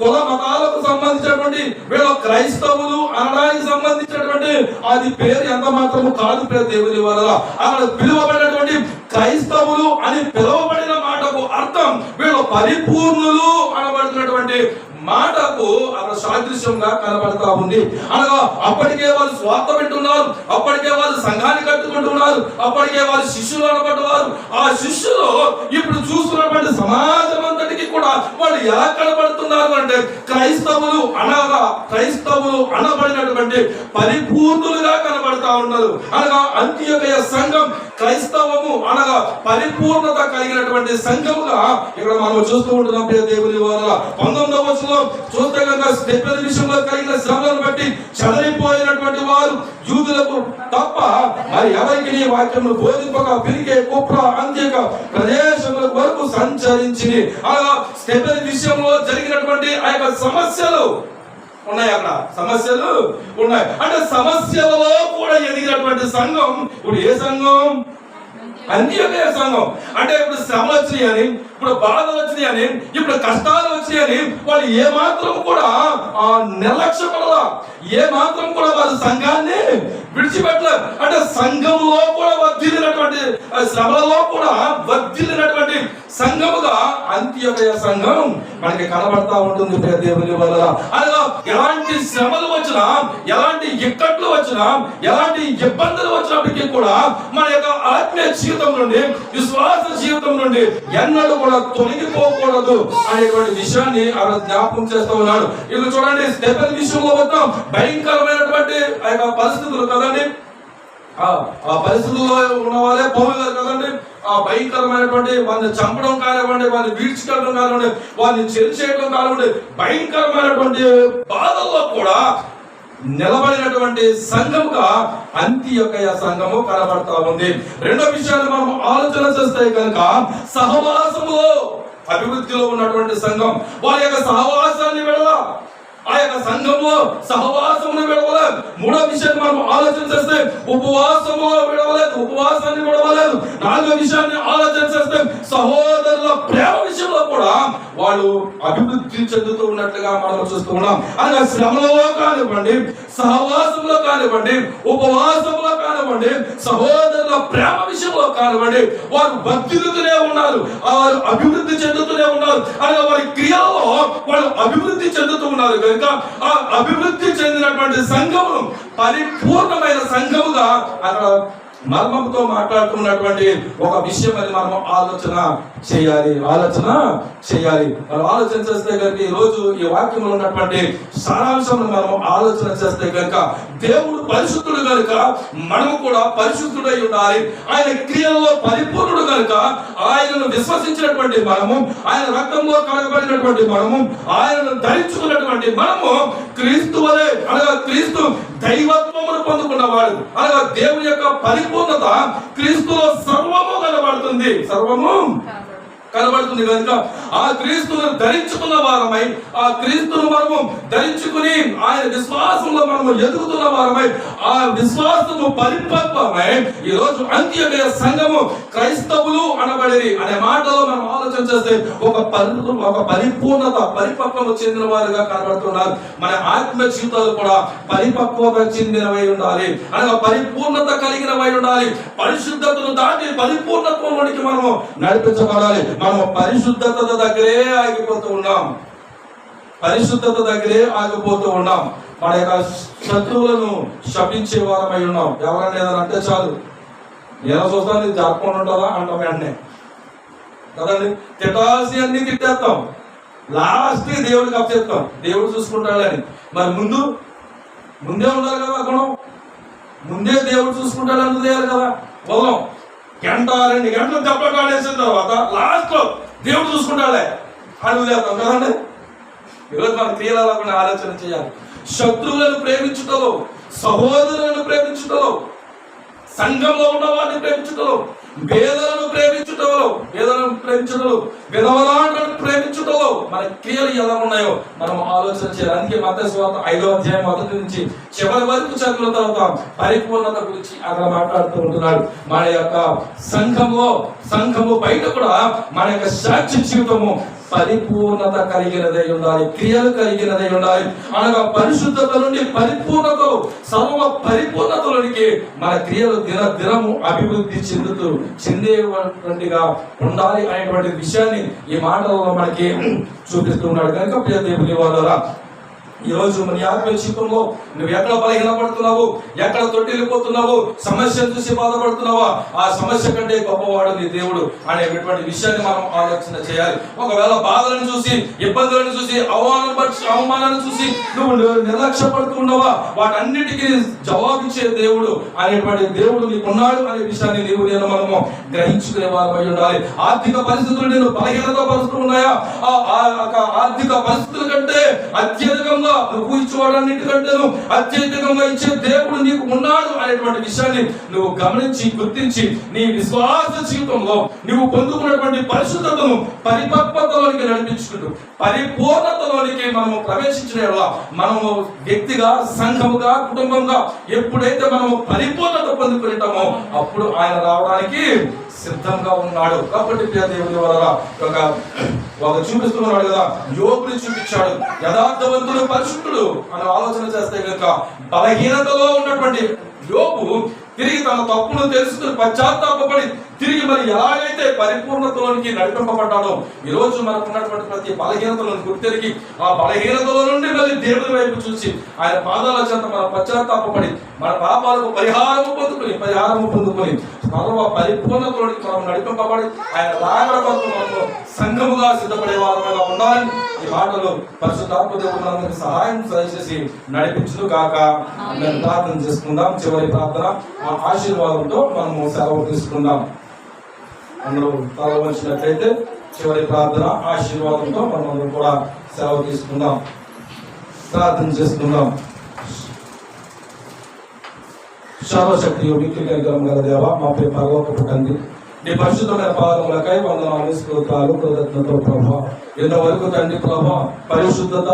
కుల మతాలకు సంబంధించినటువంటి వీళ్ళ క్రైస్తవులు అనడానికి సంబంధించినటువంటి అది పేరు ఎంత మాత్రము కాదు. దేవుని వల్ల అక్కడ పిలువబడినటువంటి క్రైస్తవులు అని పిలువబడిన మాటకు అర్థం వీళ్ళు పరిపూర్ణులు అనబడుతున్నటువంటి మాటకు అక్కడ సాదృశ్యంగా కనబడతా ఉంది. అనగా అప్పటికే వాళ్ళు స్వార్థ వింటున్నారు, అప్పటికే వాళ్ళు సంఘాన్ని కట్టుకుంటున్నారు, అప్పటికే వాళ్ళు శిష్యులు అనబడ్డవారు. ఆ శిష్యులు ఇప్పుడు చూస్తున్నటువంటి సమాజం అంతటికి కూడా వాళ్ళు ఎలా కనబడుతున్నారు అంటే క్రైస్తవులు అనబడినటువంటి పరిపూర్ణులుగా కనబడతా ఉన్నారు. అనగా అంత్యోదయ సంఘం క్రైస్తవము అనగా పరిపూర్ణత కలిగినటువంటి సంఘముగా ఇక్కడ మనం చూస్తూ ఉంటున్నాం. దేవుని వల్ల 19వ వచనంలో చూస్తే కనుక స్టెఫెను విషయంలో కలిగిన శ్రమలను బట్టి చెదరిపోయినటువంటి వారు యూదులకు తప్ప మరి ఎవరికి నీ వాక్యమును బోధింపక పిలికే కుప్ర అంత్యక ప్రదేశముల వరకు సంచరించి అలా స్టెఫెను విషయంలో జరిగినటువంటి ఆ యొక్క సమస్యలు ఉన్నాయి. అక్కడ సమస్యలు ఉన్నాయి. అంటే సమస్యలలో కూడా ఎదిగినటువంటి సంఘం ఇప్పుడు ఏ సంఘం? అంత్యోదయ సంఘం. అంటే ఇప్పుడు శ్రమ వచ్చినాయని, ఇప్పుడు బాధలు వచ్చినాయని, ఇప్పుడు కష్టాలు వచ్చినాయని వాళ్ళు ఏమాత్రం కూడా నిర్లక్ష్యపడాల. ఏ మాత్రం కూడా వారు సంఘాన్ని విడిచిపెట్టలేదు. అంటే సంఘంలో కూడా వర్ధిల్లినటువంటి శ్రమలలో కూడా వర్ధిల్లినటువంటి సంఘముగా అంత్యోదయ సంఘం మనకి కనబడతా ఉంటుంది. దేవుని వల్ల అనగా ఎలాంటి శ్రమలు వచ్చినా, ఎలాంటి ఇక్కట్లు వచ్చినా, ఎలాంటి ఇబ్బందులు వచ్చినప్పటికీ కూడా మన యొక్క ఆత్మీయ జీవితం నుండి, విశ్వాస జీవితం నుండి ఎన్నడూ కూడా తొలగిపోకూడదు అనేటువంటి విషయాన్ని ఆయన జ్ఞాపకం చేస్తూ ఉన్నాడు. ఇది చూడండి, స్టెఫెన్ విషయంలో మొత్తం భయంకరమైనటువంటి ఆ యొక్క పరిస్థితులు కదండి. ఆ పరిస్థితుల్లో ఉన్న వాళ్ళే పౌలు గారు కదండి. ఆ భయంకరమైనటువంటి వారిని చంపడం కానివ్వండి, వారిని వీడ్చుకోవడం కానివ్వండి, వారిని చెరిచేయడం కానివ్వండి, భయంకరమైనటువంటి బాధల్లో కూడా నిలబడినటువంటి సంఘముగా అంత్యోదయ సంఘము కనబడతా ఉంది. రెండో విషయాన్ని మనం ఆలోచన చేస్తే కనుక సహవాసములో అభివృద్ధిలో ఉన్నటువంటి సంఘం వారి యొక్క సహవాసాన్ని విడవ, ఆ యొక్క సంఘంలో సహవాసమును విడవలేదు. మూడో విషయాన్ని మనం ఆలోచన చేస్తే ఉపవాసములో విడవలేదు, ఉపవాసాన్ని విడవలేదు. నాలుగో విషయాన్ని ఆలోచన చేస్తే సహోదరుల ప్రేమ విషయంలో కూడా వాళ్ళు అభివృద్ధి చెందుతూ ఉన్నట్లుగా మనం చూస్తూ ఉన్నాం. అనగా శ్రమలలో కానివ్వండి, సహవాసంలో కానివ్వండి, ఉపవాసంలో కానివ్వండి, సహోదరుల ప్రేమ విషయంలో కానివ్వండి, వారు వర్ధిల్లుతూనే ఉన్నారు, వారు అభివృద్ధి చెందుతూనే ఉన్నారు. అనగా వారి క్రియలలో వాళ్ళు అభివృద్ధి చెందుతూ ఉన్నారు. కనుక ఆ అభివృద్ధి చెందినటువంటి సంఘమును పరిపూర్ణమైన సంఘముగా అక్కడ మర్మంతో మాట్లాడుతున్నటువంటి ఒక విషయం అని మనం ఆలోచన చేయాలి. మనం ఆలోచన చేస్తే కనుక ఈ రోజు ఈ వాక్యంలో ఉన్నటువంటి సారాంశం మనం ఆలోచన చేస్తే కనుక దేవుడు పరిశుద్ధుడు కనుక మనము కూడా పరిశుద్ధుడై ఉండాలి. ఆయన క్రియల్లో పరిపూర్ణుడు కనుక ఆయనను విశ్వసించినటువంటి మనము, ఆయన రక్తంలో కడగబడినటువంటి మనము, ఆయనను ధరించుకున్నటువంటి మనము క్రీస్తు వలె, అనగా క్రీస్తు దైవత్వమును పొందుకున్నవాడు, అనగా దేవుని యొక్క పరిపూర్ణత క్రీస్తులో సర్వము కనబడుతుంది, సర్వము కనబడుతుంది. కనుక ఆ క్రీస్తును ధరించుకున్న వారమై, ఆ క్రీస్తును మనము ధరించుకుని ఆయన విశ్వాసంలో మనము ఎదుగుతున్న వారమై, ఆ విశ్వాసము పరిపక్వమై ఈ రోజు అంత్యోదయ సంఘము క్రైస్తవులు అనబడేది అనే మాటలో మనం ఆలోచన చేస్తే ఒక పరిపూర్ణత, పరిపక్వము చెందిన వారుగా కనబడుతున్నారు. మన ఆత్మ జీవితాలు కూడా పరిపక్వత చెందినవై ఉండాలి, అనగా పరిపూర్ణత కలిగినవై ఉండాలి. పరిశుద్ధతను దాటి పరిపూర్ణత్వంలోనికి మనము నడిపించబడాలి. మనం పరిశుద్ధత దగ్గరే ఆగిపోతూ ఉన్నాం, మన యొక్క శత్రువులను శపించే వారమై ఉన్నాం. ఎవరైనా ఏదైనా అంటే చాలు, నేను చూస్తాను ఇది జరగకుండా ఉంటుందా అంటాం వెంటనే కదండి. తిట్టాల్సి అన్ని తిట్టేస్తాం, లాస్ట్ దేవుడికి అప్పచెప్తాం, దేవుడు చూసుకుంటాడని. మరి ముందే ఉండాలి కదా, అక్కడ ముందే దేవుడు చూసుకుంటాడని చేయాలి కదా. వదలం, గంట 2 గంటలు దెబ్బలు కాడేసిన తర్వాత లాస్ట్ లో దేవుడు చూసుకుంటాడే అని వదిలేస్తాం కదండి. ఈరోజు మన క్రియలలో కూడా ఆలోచన చేయాలి. శత్రువులను ప్రేమించుటలో, సహోదరులను ప్రేమించుటలో, సంఘంలో ఉన్న వారిని ప్రేమించుటలో, పేదలను ప్రేమించుటలో, విధవరాలను ప్రేమించుటలో మన క్రియలు ఎలా ఉన్నాయో మనం ఆలోచన చేయాలి. అందుకే మత్తయి సువార్త 5వ అధ్యాయం 1 నుంచి చివరి వరకు చదివిన తర్వాత పరిపూర్ణత గురించి అక్కడ మాట్లాడుతూ ఉంటున్నాడు. మన యొక్క సంఘము బయట కూడా మన యొక్క సాక్షి జీవితము పరిపూర్ణత కలిగినదై ఉండాలి, క్రియలు కలిగినదై ఉండాలి. అనగా పరిశుద్ధత నుండి పరిపూర్ణతలో, సర్వ పరిపూర్ణతలోనికి మన క్రియలు దినము అభివృద్ధి చెందేటువంటిగా ఉండాలి అనేటువంటి విషయాన్ని ఈ మాటలలో మనకి చూపిస్తున్నాడు. కనుక ప్రియ దేవుని వాళ్ళరా, ఈ రోజు మన ఆత్మీయ జీవితంలో నువ్వు ఎక్కడ బలహీనపడుతున్నావు, ఎక్కడ తొట్టిల్లిపోతున్నావు, సమస్యను చూసి బాధపడుతున్నావా, ఆ సమస్య కంటే గొప్పవాడు నీ దేవుడు అనేటువంటి విషయాన్ని మనం ఆలోచన చేయాలి. ఒకవేళ బాధలను చూసి, ఇబ్బందులను చూసి, అవమానాలను చూసి నువ్వు నిర్లక్ష్యపడుతున్నావా, వాటన్నిటికీ జవాబిచ్చే దేవుడు అనేటువంటి దేవుడు నీకున్నాడు అనే విషయాన్ని నేను మనము గ్రహించుకునే వారమై ఉండాలి. ఆర్థిక పరిస్థితులు నేను బలహీనత పరుస్తూ ఉన్నాయా, ఆర్థిక పరిస్థితుల కంటే అత్యధికంగా నువ్వు ఇచ్చేవాడన్నిటికంటే అత్యధికంగా ఇచ్చే దేవుడు నీకు ఉన్నాడు అనేటువంటి విషయాన్ని నువ్వు గమనించి, గుర్తించి నీ విశ్వాస జీవితంలో నువ్వు పొందుకున్నటువంటి పరిశుద్ధతను పరిపక్వతలోనికి నడిపించుకుంటూ పరిపూర్ణతలోనికి మనము ప్రవేశించిన మనము వ్యక్తిగా, సంఘముగా, కుటుంబంగా ఎప్పుడైతే మనము పరిపూర్ణత పొందుకుంటామో అప్పుడు ఆయన రావడానికి సిద్ధంగా ఉన్నాడు. కాబట్టి ప్రియ దేవుని వలన ఒక చూపిస్తున్నాడు కదా, యోగుని చూపించాడు. యథార్థవంతుడు పరిశుద్ధుడు అని ఆలోచన చేస్తే కనుక బలహీనతలో ఉన్నటువంటి యోగు తిరిగి తన తప్పును తెలుసుకుని పశ్చాత్తాపడి తిరిగి మరి ఎలాగైతే పరిపూర్ణతలోనికి నడిపింపబడ్డాడో, ఈ రోజు మనకు ఉన్నటువంటి ప్రతి బలహీనతలను గుర్తెరిగి ఆ బలహీనతలో నుండి మళ్ళీ దేవుని వైపు చూసి ఆయన పాదాల చెంత మనం పశ్చాత్తాపడి మన పాపాలకు పరిహారము పొందుకొని సర్వ పరిపూర్ణతలోనికి మనం నడిపింపబడి ఆయన రాకడ కొరకు మనము సంఘముగా సిద్ధపడే వారముగా ఉండాలని ఈ మాటలు పరిశుద్ధాత్మ దేవుడు మనందరికీ సహాయం చేసి నడిపించును గాక. మేము ప్రార్థన చేసుకుందాం. చివరి ప్రార్థన ఆ ఆశీర్వాదంతో మనము సెలవు తీసుకుందాం. అందరూ తల వంచినట్లయితే చివరి ప్రార్థన ఆశీర్వాదంతో మనం కూడా సెలవు తీసుకుందాం. ప్రార్థన చేసుకుందాం. సర్వశక్తి యోగికి గల దేవ, మా పై పరలోకపు తండ్రి, నీ పరిశుద్ధమైన పాదములకై వందనాలు, స్తోత్రాలు, కృతజ్ఞతలు ప్రభా. ఇంతవరకు తండ్రి ప్రభా పరిశుద్ధత,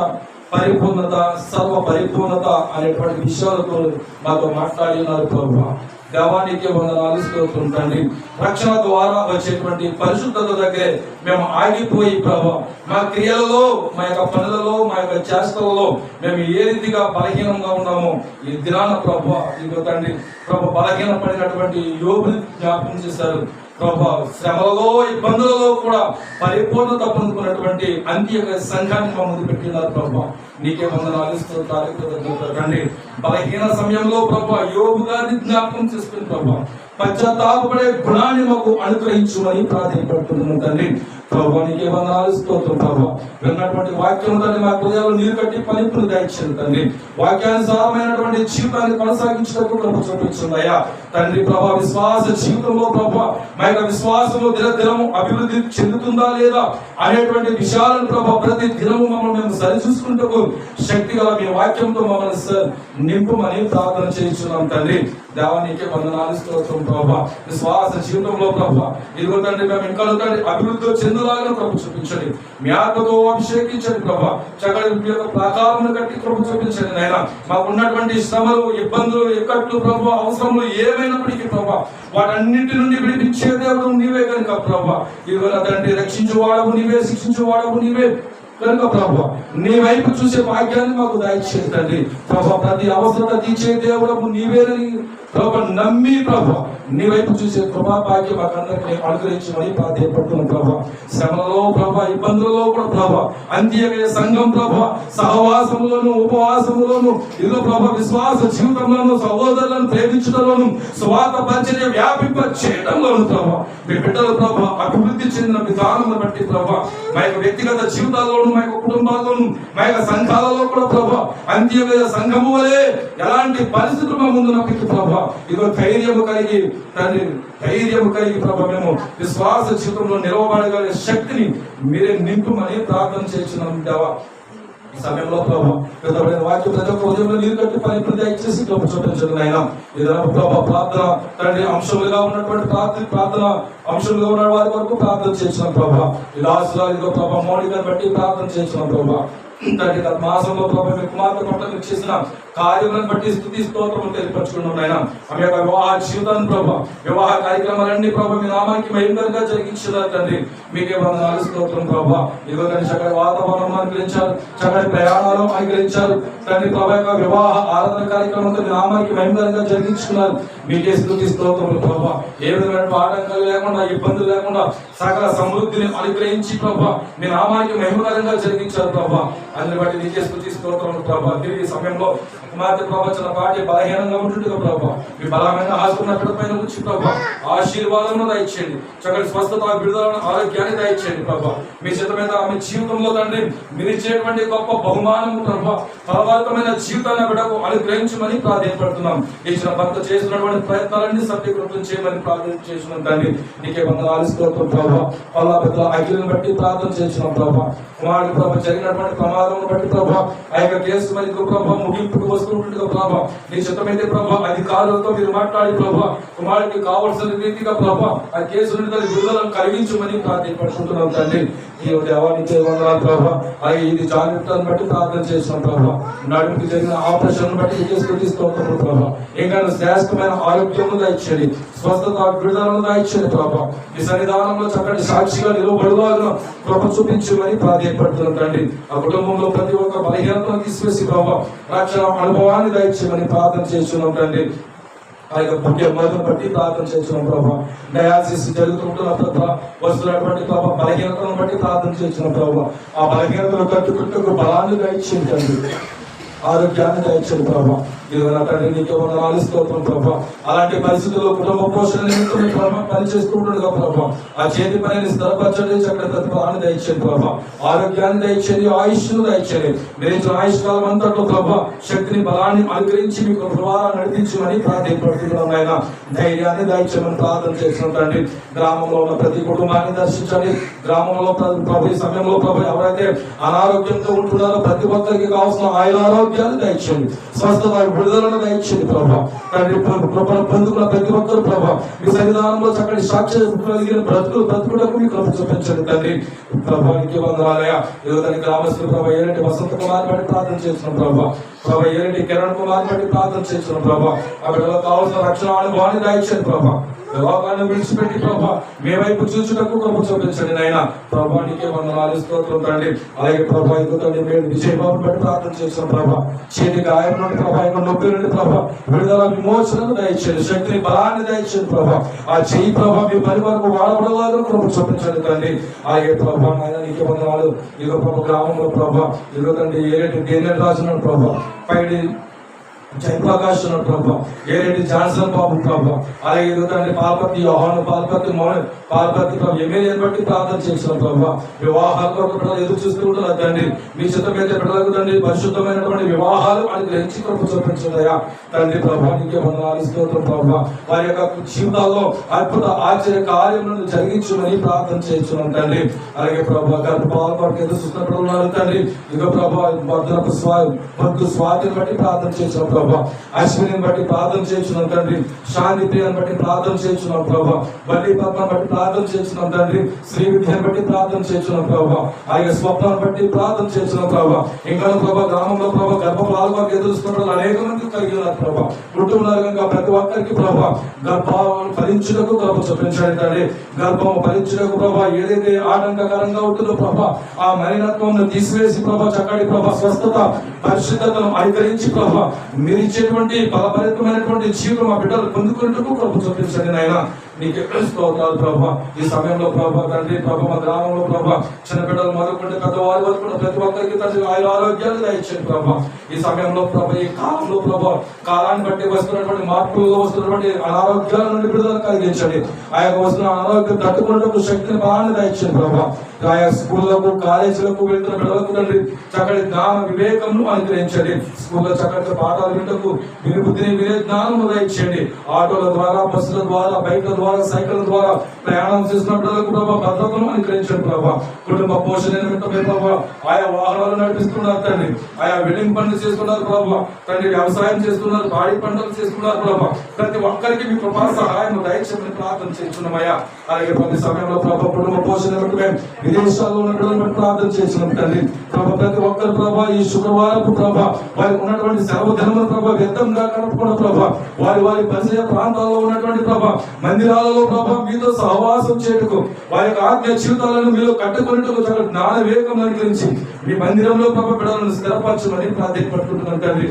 పరిపూర్ణత, సర్వ పరిపూర్ణత అనేటువంటి విషయాలతో మాతో మాట్లాడి ఉన్నారు ప్రభా. దేవానికి వందనాలు, స్తోత్రం తండ్రి. రక్షణ ద్వారా వచ్చేటువంటి పరిశుద్ధత దగ్గరే మేము ఆగిపోయి ప్రభా మా క్రియలలో, మా యొక్క పనులలో, మా యొక్క చేష్టలలో మేము ఏ రీతిగా బలహీనంగా ఉన్నామో ఈ దినాన ప్రభా ఇదిగో తండ్రి ప్రభా బలహీన పడినటువంటి యోగుని జ్ఞాపకం చేశారు ప్రభా. శ్రమలలో, ఇబ్బందులలో కూడా పరిపూర్ణత పొందుకున్నటువంటి అంత్య సంఘాన్ని మా ముందు పెట్టినారు ప్రభా. నీకే వందనాలు, స్తోత్రాలు, కృతజ్ఞతలు తండ్రి. బలహీన సమయంలో ప్రభా యోగు గారిని జ్ఞాపకం చేసుకుని ప్రభా పశ్చాత్తాపడే గుణాన్ని మాకు అనుగ్రహించుమని ప్రార్థనపడుతున్నాము తండ్రి. ప్రభా నీకే వందనాలు, స్తోత్రం ప్రభా. విన్నటువంటి వాక్యం తండ్రి మా హృదయాలు నీరు కట్టి పనిపుని దయచేయండి తండ్రి. వాక్యానుసారమైనటువంటి జీవితాన్ని కొనసాగించడానికి కృప చూపించండి అయ్యా తండ్రి ప్రభా. విశ్వాస జీవితంలో ప్రభా మా యొక్క విశ్వాసంలో దినదినము అభివృద్ధి చెందుతుందా లేదా అనేటువంటి విషయాలను ప్రభా ప్రతి దినము మమ్మల్ని మేము సరిచూసుకుంటూ శక్తి గల మీ వాక్యంతో మమ్మల్ని నింపుమని ప్రార్థన చేయించున్నాం తండ్రి. దేవానికి వందనాలు, స్తోత్రం ప్రభా. విశ్వాస జీవితంలో ప్రభా ఇదిగో తండ్రి మేము ఇంకా తండ్రి అభివృద్ధి చెందులాగా కృప చూపించండి. మీ ఆత్మతో అభిషేకించండి ప్రభా. చక్కటి మీ యొక్క ప్రాకారమును కట్టి కృప చూపించండి నాయన. మాకు ఉన్నటువంటి శ్రమలు, ఇబ్బందులు, ఇక్కట్లు ప్రభా, అవసరములు ఏమైనప్పటికీ ప్రభా వాటన్నింటి నుండి విడిపించే దేవుడు నీవే కనుక ప్రభా. ఇదిగో తండ్రి రక్షించువాడవు నీవే, శిక్షించువాడవు నీవే కనుక ప్రభా నీ వైపు చూసే భాగ్యాన్ని మాకు దయచేయండి తండ్రి ప్రభా. ప్రతి అవసరత తీర్చే దేవుడు నీవేనని ప్రభా నమ్మి ప్రభా నీ వైపు చూసే కృపా భాగ్యం మాకు అందరికీ అనుగ్రహించమని ప్రార్థిస్తున్నాం ప్రభా. శ్రమలలో ప్రభా, ఇబ్బందులలో కూడా ప్రభా అంత్యమయ్యే సంఘం ప్రభా సహవాసములోను, ఉపవాసములోను, ఇదిగో ప్రభా విశ్వాస జీవితంలోను, సహోదరులను ప్రేమించడంలోను, స్వార్థ పరిచర్య వ్యాపింప చేయడంలోను ప్రభా మీ బిడ్డలు ప్రభా అభివృద్ధి చెందిన విధానం బట్టి ప్రభా మా యొక్క వ్యక్తిగత జీవితాల్లోను, మా యొక్క కుటుంబాల్లోను, మా యొక్క సంఘాలలో కూడా ప్రభా అంత్యమయ్యే సంఘము వలె ఎలాంటి పరిస్థితులు మా ముందున్నప్పటికీ ప్రభా ఇదిగో ధైర్యము కలిగి తండ్రి, ధైర్యము కలిగి ప్రభా మేము విశ్వాస జీవితంలో నిలవబడగలిగే శక్తిని మీరే నింపుమని ప్రార్థన చేస్తున్నాం దేవా. ఈ సమయంలో ప్రభా పెద్దపడిన వాక్యం ప్రతి ఒక్క ఉదయంలో నీరు కట్టి పని దయచేసి గొప్ప చూపించండి ఆయన. ఏదైనా ప్రభా ప్రార్థన తండ్రి అంశములుగా ఉన్నటువంటి ప్రార్థన అంశంలో ఉన్న వారి వరకు ప్రార్థన చేస్తున్నాం ప్రభా. ఈ రాష్ట్రాలు ప్రభా మౌలికను బట్టి ప్రార్థన చేస్తున్నాం ప్రభా. తండ్రి గత మాసంలో ప్రభా మీ కుమార్తె పట్ల మీరు చేసిన కార్యములను బట్టి స్తుతి స్తోత్రములు తెలియపరచుకున్నాం నాయన. ఆమె యొక్క వివాహ జీవితాన్ని ప్రభా, వివాహ కార్యక్రమాలన్నీ ప్రభా మీ నామానికి మహిమగా జరిగించారు తండ్రి. మీకే వందనాలు, స్తోత్రం ప్రభా. ఇదిగో తండ్రి చక్కటి వాతావరణం అనుగ్రహించారు, చక్కటి ప్రయాణాలు అనుగ్రహించారు తండ్రి ప్రభా. యొక్క వివాహ ఆరాధన కార్యక్రమంతో మీ నామానికి మహిమగా జరిగించుకున్నారు. మీకే స్తుతి స్తోత్రములు ప్రభా. ఏ విధమైన ఆటంకాలు లేకుండా, ఇబ్బందులు లేకుండా సకల సమృద్ధిని అనుగ్రహించి ప్రభా మీ నామానికి మహిమకరంగా జరిగించారు ప్రభా. అందుని బట్టి నీకే స్తుతి స్తోత్రములు ప్రభా. తిరిగి సమయంలో కుమార్తె ప్రవచన పాటి బలహీనంగా ఉంటుండగా ప్రభా మీ బలమైన ఆసుకున్న పైన ఉంచి ప్రభా ఆశీర్వాదమును దయచేయండి. చక్కటి స్వస్థత, విడుదలను, ఆరోగ్యాన్ని దయచేయండి ప్రభా. మీ చిత్తమైన ఆమె జీవితంలో తండ్రి మీరు ఇచ్చేటువంటి గొప్ప బహుమానము ప్రభా ఫలవంతమైన జీవితాన్ని బిడ్డకు అనుగ్రహించమని ప్రార్థింపడుతున్నాం. ఇచ్చిన భర్త చేసినటువంటి ప్రయత్నాలన్నీ సఫలీకృతం చేయమని ప్రార్థన చేస్తున్నాం తండ్రి. నీకే వందనాలు, స్తోత్రం ప్రభా. వాళ్ళ పెద్దల అఖిలను బట్టి ప్రార్థన చేస్తున్నాం ప్రభా. కుమారుడు ప్రభా జరిగినటువంటి ప్రమాదం బట్టి ప్రభా ఆ యొక్క కేసు మరి ప్రభా ముగింపుకు వస్తుంటుండగా ప్రభా నీ చిత్తమైతే ప్రభా అధికారులతో మీరు మాట్లాడి ప్రభా కుమారుడికి కావాల్సిన రీతిగా ప్రభా ఆ కేసు నుండి విడుదలను కలిగించమని ప్రార్థించుకుంటున్నాం తండ్రి. దేవానికి వందనాలు ప్రభా. అలాగే ఇది జాగ్రత్తలను బట్టి ప్రార్థన చేస్తున్నాం ప్రభా. నడుముకి జరిగిన ఆపరేషన్ బట్టి స్తుతిస్తున్నాం ప్రభా. ఇంకా శ్రేష్టమైన ఆరోగ్యం దయచేయండి, స్వస్థత విడుదలను దయచేయండి ప్రభా. ఈ సన్నిధానంలో చక్కటి సాక్షిగా నిలబడులాగా కృప చూపించమని ప్రాధాన్యపడుతున్నాం తండ్రి. ఆ కుటుంబంలో ప్రతి ఒక్క బలహీనతను తీసివేసి ప్రభా రక్షణ అనుభవాన్ని దయచేయమని ప్రార్థన చేస్తున్నాం తండ్రి. ఆ యొక్క పుణ్య మధును బట్టి ప్రార్థన చేస్తున్నాం ప్రభా. డయాలసిస్ జరుగుతుంటున్న ప్రభా వస్తున్నటువంటి ప్రభా బలహీనతను బట్టి ప్రార్థన చేస్తున్నాం ప్రభా. ఆ బలహీనతను తట్టుకుంటూ బలాన్ని దయచేయండి తండ్రి, ఆరోగ్యాన్ని దయచేయండి ప్రభా. ఇదిగో తండ్రి నీకే వందనాలు స్తోత్రం ప్రభా. అలాంటి పరిస్థితుల్లో కుటుంబ పోషణ నిమిత్తం ప్రభా పనిచేస్తూ ఉండగా ప్రభా ఆ చేతి పనిని స్థిరపరచండి, చక్కటి ప్రతిఫలాన్ని దయచేయండి ప్రభా. ఆరోగ్యాన్ని దయచేయండి, ఆయుష్ను దయచేయండి. మీరు ఆయుష్ కాలం అంతట్లో ప్రభా శక్తిని బలాన్ని అనుగ్రహించి మీకు ప్రభావం నడిపించమని ప్రాధాన్యపడుతున్నాం ఆయన. ధైర్యాన్ని దయచేయమని ప్రార్థన చేస్తున్నాం తండ్రి. గ్రామంలో ఉన్న ప్రతి కుటుంబాన్ని దర్శించండి. గ్రామంలో ప్రభు ఈ సమయంలో ప్రభు ఎవరైతే అనారోగ్యంతో ఉంటున్నారో ప్రతి ఒక్కరికి కావాల్సిన ఆయన ఆరోగ్యాన్ని దయచేయండి, స్వస్థత విడుదలను దయచేయండి ప్రభా. తండ్రి కృపను పొందుకున్న ప్రతి ఒక్కరు ప్రభా మీ సన్నిధానంలో చక్కటి సాక్ష్యం కలిగిన బ్రతుకులకు మీ కృప చూపించండి తండ్రి. ప్రభానికి వందనాలయ. దాని గ్రామస్తులు ప్రభా ఏరెడ్డి వసంత కుమార్ బట్టి ప్రార్థన చేస్తున్నాం ప్రభా. ప్రభా ఏరెడ్డి కిరణ్ కుమార్ బట్టి ప్రార్థన చేస్తున్నాం ప్రభా. ఆ బిడ్డలో కావాల్సిన రక్షణ అనుభవాన్ని దయచేయండి ప్రభా. లోకాన్ని విడిచిపెట్టి ప్రభా మీ వైపు చూచుటకు కృప చూపించండి నాయన. ప్రభానికి వందనాలు స్తోత్రం తండ్రి. అలాగే ప్రభా తండ్రి మేము విజయబాబు బట్టి ప్రార్థన చేస్తున్నాం ప్రభా. చేతి గాయం నుండి ప్రభా నొప్పి నుండి ప్రభా విడుదల విమోచనను దయచేయండి, శక్తిని బలాన్ని దయచేయండి ప్రభా. ఆ చెయ్యి ప్రభా మీ పని వరకు వాడబడలాగా కృప చూపించండి తండ్రి. అలాగే ప్రభా ఆయన నీకే వందనాలు. ఇదిగో ప్రభా గ్రామంలో ప్రభా ఇదిగో తండ్రి ఏరెడ్డి దేని రాజున్నాడు ప్రభా, పైడి జయప్రకాష్ ఉన్నాడు ప్రభా, ఏరెడ్డి జాన్సన్ బాబు ప్రభా. అలాగే తండ్రి పాల్పతి యోహాను పాల్పతి పాల్పతి ప్రభు ఎమ్మెల్యేని బట్టి ప్రార్థన చేస్తున్నాం ప్రభా. వివాహాల కొరకు బిడ్డలు ఎదురు చూస్తూ ఉంటున్నారు తండ్రి. మీ చిత్తమైతే బిడ్డలకు తండ్రి పరిశుద్ధమైనటువంటి వివాహాలు అని గ్రహించి కృప చూపించదయా తండ్రి. ప్రభానికి వందనాలు స్తోత్రం ప్రభా. వారి యొక్క జీవితాల్లో అద్భుత ఆశ్చర్య కార్యములను జరిగించమని ప్రార్థన చేస్తున్నాం తండ్రి. అలాగే ప్రభా గర్భపాల కొరకు ఎదురు చూస్తున్న బిడ్డలు ఉన్నారు తండ్రి. ఇక ప్రభా భక్తు స్వాతిని బట్టి ప్రార్థన చేస్తున్నాం ప్రభా. అశ్విని బట్టి ప్రార్థన చేస్తున్నాం తండ్రి. శాంతి ప్రియాన్ని బట్టి ప్రార్థన చేస్తున్నాం ప్రభా. బల్లి పద్మను బట్టి ప్రార్థన చేస్తున్నాం తండ్రి. శ్రీ విద్యను బట్టి ప్రార్థన చేస్తున్నాం ప్రభా. అలాగే స్వప్నాన్ని బట్టి ప్రార్థన చేస్తున్నాం ప్రభా. ఇంకా ప్రభా గ్రామంలో ప్రభా గర్భపాల కొరకు ఎదురుస్తున్న అనేక మంది కలిగి ఉన్నారు ప్రభా. కుటుంబాలు కనుక ప్రతి ఒక్కరికి ప్రభా గర్భాలను ఫలించుటకు కృప చూపించండి తండ్రి. గర్భం ఫలించుటకు ప్రభా ఏదైతే ఆటంకకరంగా ఉంటుందో ప్రభా ఆ మలినత్వం తీసివేసి ప్రభా చక్కటి ప్రభా స్వస్థత పరిశుద్ధతను అనుగ్రహించి ప్రభా మీరు ఇచ్చేటువంటి ఫలభరితమైనటువంటి జీవితం మా బిడ్డలు పొందుకునేందుకు కృప చూపించండి నాయన. నీకు స్తోత్రాలు ప్రభా. ఈ సమయంలో ప్రభా తండ్రి ప్రభా మా గ్రామంలో ప్రభా చిన్న బిడ్డలు మొదలుకుంటే పెద్దవారి వరకు ప్రతి ఒక్కరికి తండ్రి ఆయన ఆరోగ్యాలు దయచేయండి ప్రభా. ఈ సమయంలో ప్రభా ఈ కాలంలో ప్రభా కాలాన్ని బట్టి వస్తున్నటువంటి మార్పులుగా వస్తున్నటువంటి అనారోగ్యాల నుండి విడుదల కలిగించండి. ఆ యొక్క వస్తున్న అనారోగ్యం తట్టుకునేందుకు శక్తిని బలాన్ని దయచేయండి ప్రభా. ఆయా స్కూళ్లకు కాలేజీలకు వెళ్తున్న బిడ్డలకు తండ్రి చక్కటి జ్ఞాన వివేకం అనుగ్రహించండి. స్కూల్లో చక్కటి పాఠాలు వింటకు విని బుద్ధిని వినే జ్ఞానం దయచేయండి. ఆటోల ద్వారా బస్సుల ద్వారా బైక్ల ద్వారా సైకిల్ ద్వారా ప్రయాణం చేస్తున్న బిడ్డలకు ప్రభా భద్రతను అనుగ్రహించండి ప్రభా. కుటుంబ పోషణ నిమిత్తమే ప్రభా ఆయా వాహనాలు నడిపిస్తున్నారు తండ్రి. ఆయా వెడ్డింగ్ పనులు చేస్తున్నారు ప్రభా తండ్రి. వ్యవసాయం చేస్తున్నారు, పాడి పంటలు చేస్తున్నారు ప్రభా. ప్రతి ఒక్కరికి మీ కృపా సహాయం దయచేయమని ప్రార్థన చేస్తున్నామయ్యా. అలాగే ప్రతి సమయంలో ప్రభా కుటుంబ పోషణ నిమిత్తమే విదేశాల్లో ఉన్న బిడ్డలను ప్రార్థన చేస్తున్నాం తండ్రి. ప్రభా ప్రతి ఒక్కరు ప్రభా ఈ శుక్రవారపు ప్రభా వారికి ఉన్నటువంటి సెలవు దినములు ప్రభా వ్యర్థంగా గడపకుండా ప్రభా వారి వారి పరిచయ ప్రాంతాల్లో ఉన్నటువంటి ప్రభా మందిరాలలో ప్రభా మీతో సహవాసం చేయటకు వారి యొక్క ఆత్మీయ జీవితాలను మీలో కట్టుకునేందుకు చాలా జ్ఞాన వివేకం అనుగ్రహించి మీ మందిరంలో ప్రభా బిడ్డలను స్థిరపరచమని ప్రాధాన్యపడుతుంటున్నాం తండ్రి.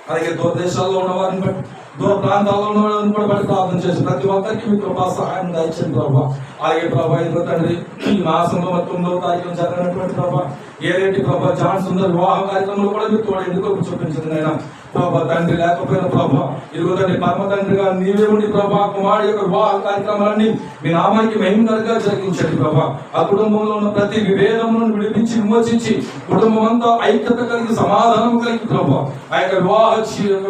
అలాగే దూరదేశాల్లో ఉన్న వారిని బట్టి దూర ప్రాంతాల్లో ఉన్న వారిని కూడా బట్టి ప్రార్థన చేసి ప్రతి ఒక్కరికి మీ కృపా సహాయం దయచేయండి ప్రభా. అలాగే ప్రభా ఇదిగో తండ్రి ఈ మాసంలో 9వ తారీఖున జరిగినటువంటి ప్రభా ఏరేటి ప్రభా జాన్ సుందర్ వివాహ కార్యక్రమంలో కూడా మీరు తోడు ఎందుకు చూపించింది నేను ప్రభా తండ్రి. లేకపోయిన ప్రభా ఇదిగో తండ్రి పరమ తండ్రిగా నీవే ఉండి ప్రభా కుమారుడి యొక్క వివాహ కార్యక్రమాలన్నీ మీ నామానికి మహిమకరంగా జరిగించండి ప్రభా. ఆ కుటుంబంలో ఉన్న ప్రతి విభేదములను విడిపించి విమోచించి కుటుంబం అంతా ఐక్యత కలిగి సమాధానం కలిగి ప్రభా ఆ యొక్క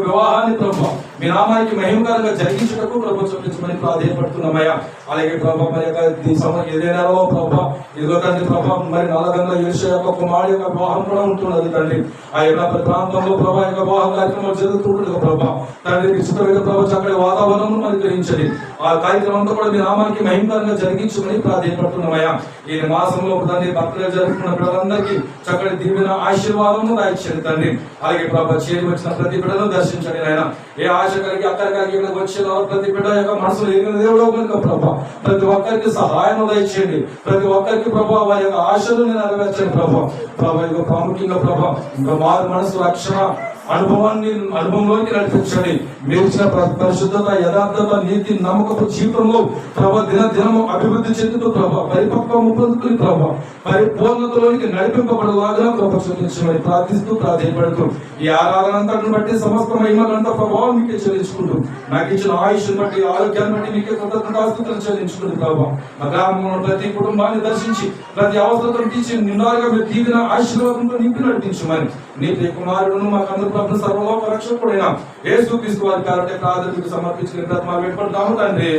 వివాహాన్ని ప్రభా మీ నామానికి మహిమకరంగా జరిగించటకు ప్రభు చూపించమని ప్రాధాన్యపడుతున్నామయ్యా. అలాగే ప్రభా మరి యొక్క ఏదైనా ప్రభా ఇదిగో తండ్రి ప్రభా మరి నల్లగంగా యేసు యొక్క కుమారుడి యొక్క వివాహం కూడా ఉంటున్నది తండ్రి. ఆ యొక్క ప్రాంతంలో ప్రభా యొక్క వివాహ కార్యక్రమాలు జరుగుతుంటుంది ప్రభా తండ్రి. విచిత్రమైన ప్రభా చక్కటి వాతావరణం అనుగ్రహించండి. ఆ కార్యక్రమం అంతా కూడా మీ నామానికి మహిమకరంగా జరిగించమని ప్రార్థించుకుంటున్నామయ్యా. ఈ మాసంలో తండ్రి బర్త్డే జరుపుకున్న పిల్లలందరికీ చక్కటి దీవెన ఆశీర్వాదము దాయిచ్చండి తండ్రి. అలాగే ప్రభా చేరి వచ్చిన ప్రతి బిడ్డను దర్శించండి నాయన. ఏ ఆశ కలిగి అక్కడి కలిగి వచ్చిన ప్రతి బిడ్డ యొక్క మనసులో ఎరిగిన దేవుడు కనుక ప్రభా ప్రతి ఒక్కరికి సహాయం దయచేయండి. ప్రతి ఒక్కరికి ప్రభా వారి యొక్క ఆశలు నెరవేర్చండి ప్రభా. ప్రభా యొక్క ప్రాముఖ్యంగా ప్రభా ఇంకా మారు మనసు రక్షణ అనుభవంలోకి నడిపించండి. మీరు ఇచ్చిన పరిశుద్ధత, యథార్థత, నీతి, నమ్మకపు జీవితంలో ప్రభా దినము అభివృద్ధి చెందుతూ ప్రభా పరిపక్వము పొందుకుని ప్రభా పరిపూర్ణతలోనికి నడిపింపబడేలాగా ప్రభా చూపించమని ప్రార్థిస్తూ ప్రాధాన్యపడుతూ ఈ ఆరాధన అంతటిని బట్టి సమస్త మహిమలంతా ప్రభావం మీకే చెల్లించుకుంటూ నాకు ఇచ్చిన ఆయుష్ని బట్టి ఆరోగ్యాన్ని బట్టి మీకే కృతజ్ఞతాస్తుతులు చెల్లించుకుంటూ ప్రభా మా గ్రామంలో ప్రతి కుటుంబాన్ని దర్శించి ప్రతి అవసరం తీర్చి నిండారుగా మీరు దీవిన ఆశీర్వాదంతో నింపి నడిపించమని నీ ప్రియ కుమారుడును మాకు అందరూ ప్రభు సర్వలోక రక్షకుడైన యేసుక్రీస్తు వారి కాబట్టి ప్రార్థనకు సమర్పించిన బ్రతమాలు పెట్టుకుంటాము తండ్రి.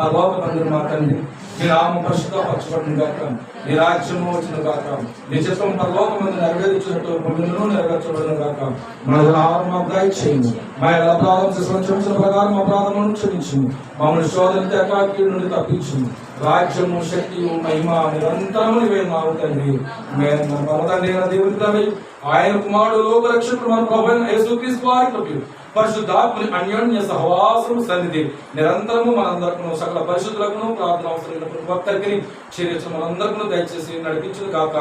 ఆ లోక తండ్రి మా తండ్రి మీ నామం పరిశుద్ధపరచబడిన గాక, నీ రాజ్యము వచ్చిన గాక, నీ చిత్తం పరలోకం మీద నెరవేర్చినట్టు భూమిలో నెరవేర్చబడిన గాక. మన ఆహారం దయచేయండి. మా అపరాధం క్షమించిన ప్రకారం అపరాధములను క్షమించింది. మమ్మల్ని శోధన ఏకాకీడు నుండి తప్పించింది. రాజ్యము శక్తియు మహిమ నిరంతరము నీవే మావు తండ్రి. మేము తండ్రి దేవుని ఆయన కుమారుడు లోక రక్షకుడు మన ప్రభువైన యేసుక్రీస్తు వారి పరిశుద్ధాత్మని అన్యోన్య సహవాసము సన్నిధి నిరంతరము మనందరికీ సకల పరిశుద్ధులకు ప్రార్థన అవసరమైన ప్రతి ఒక్కరికి చేర్చు మనందరికీ దయచేసి నడిపించును కాక.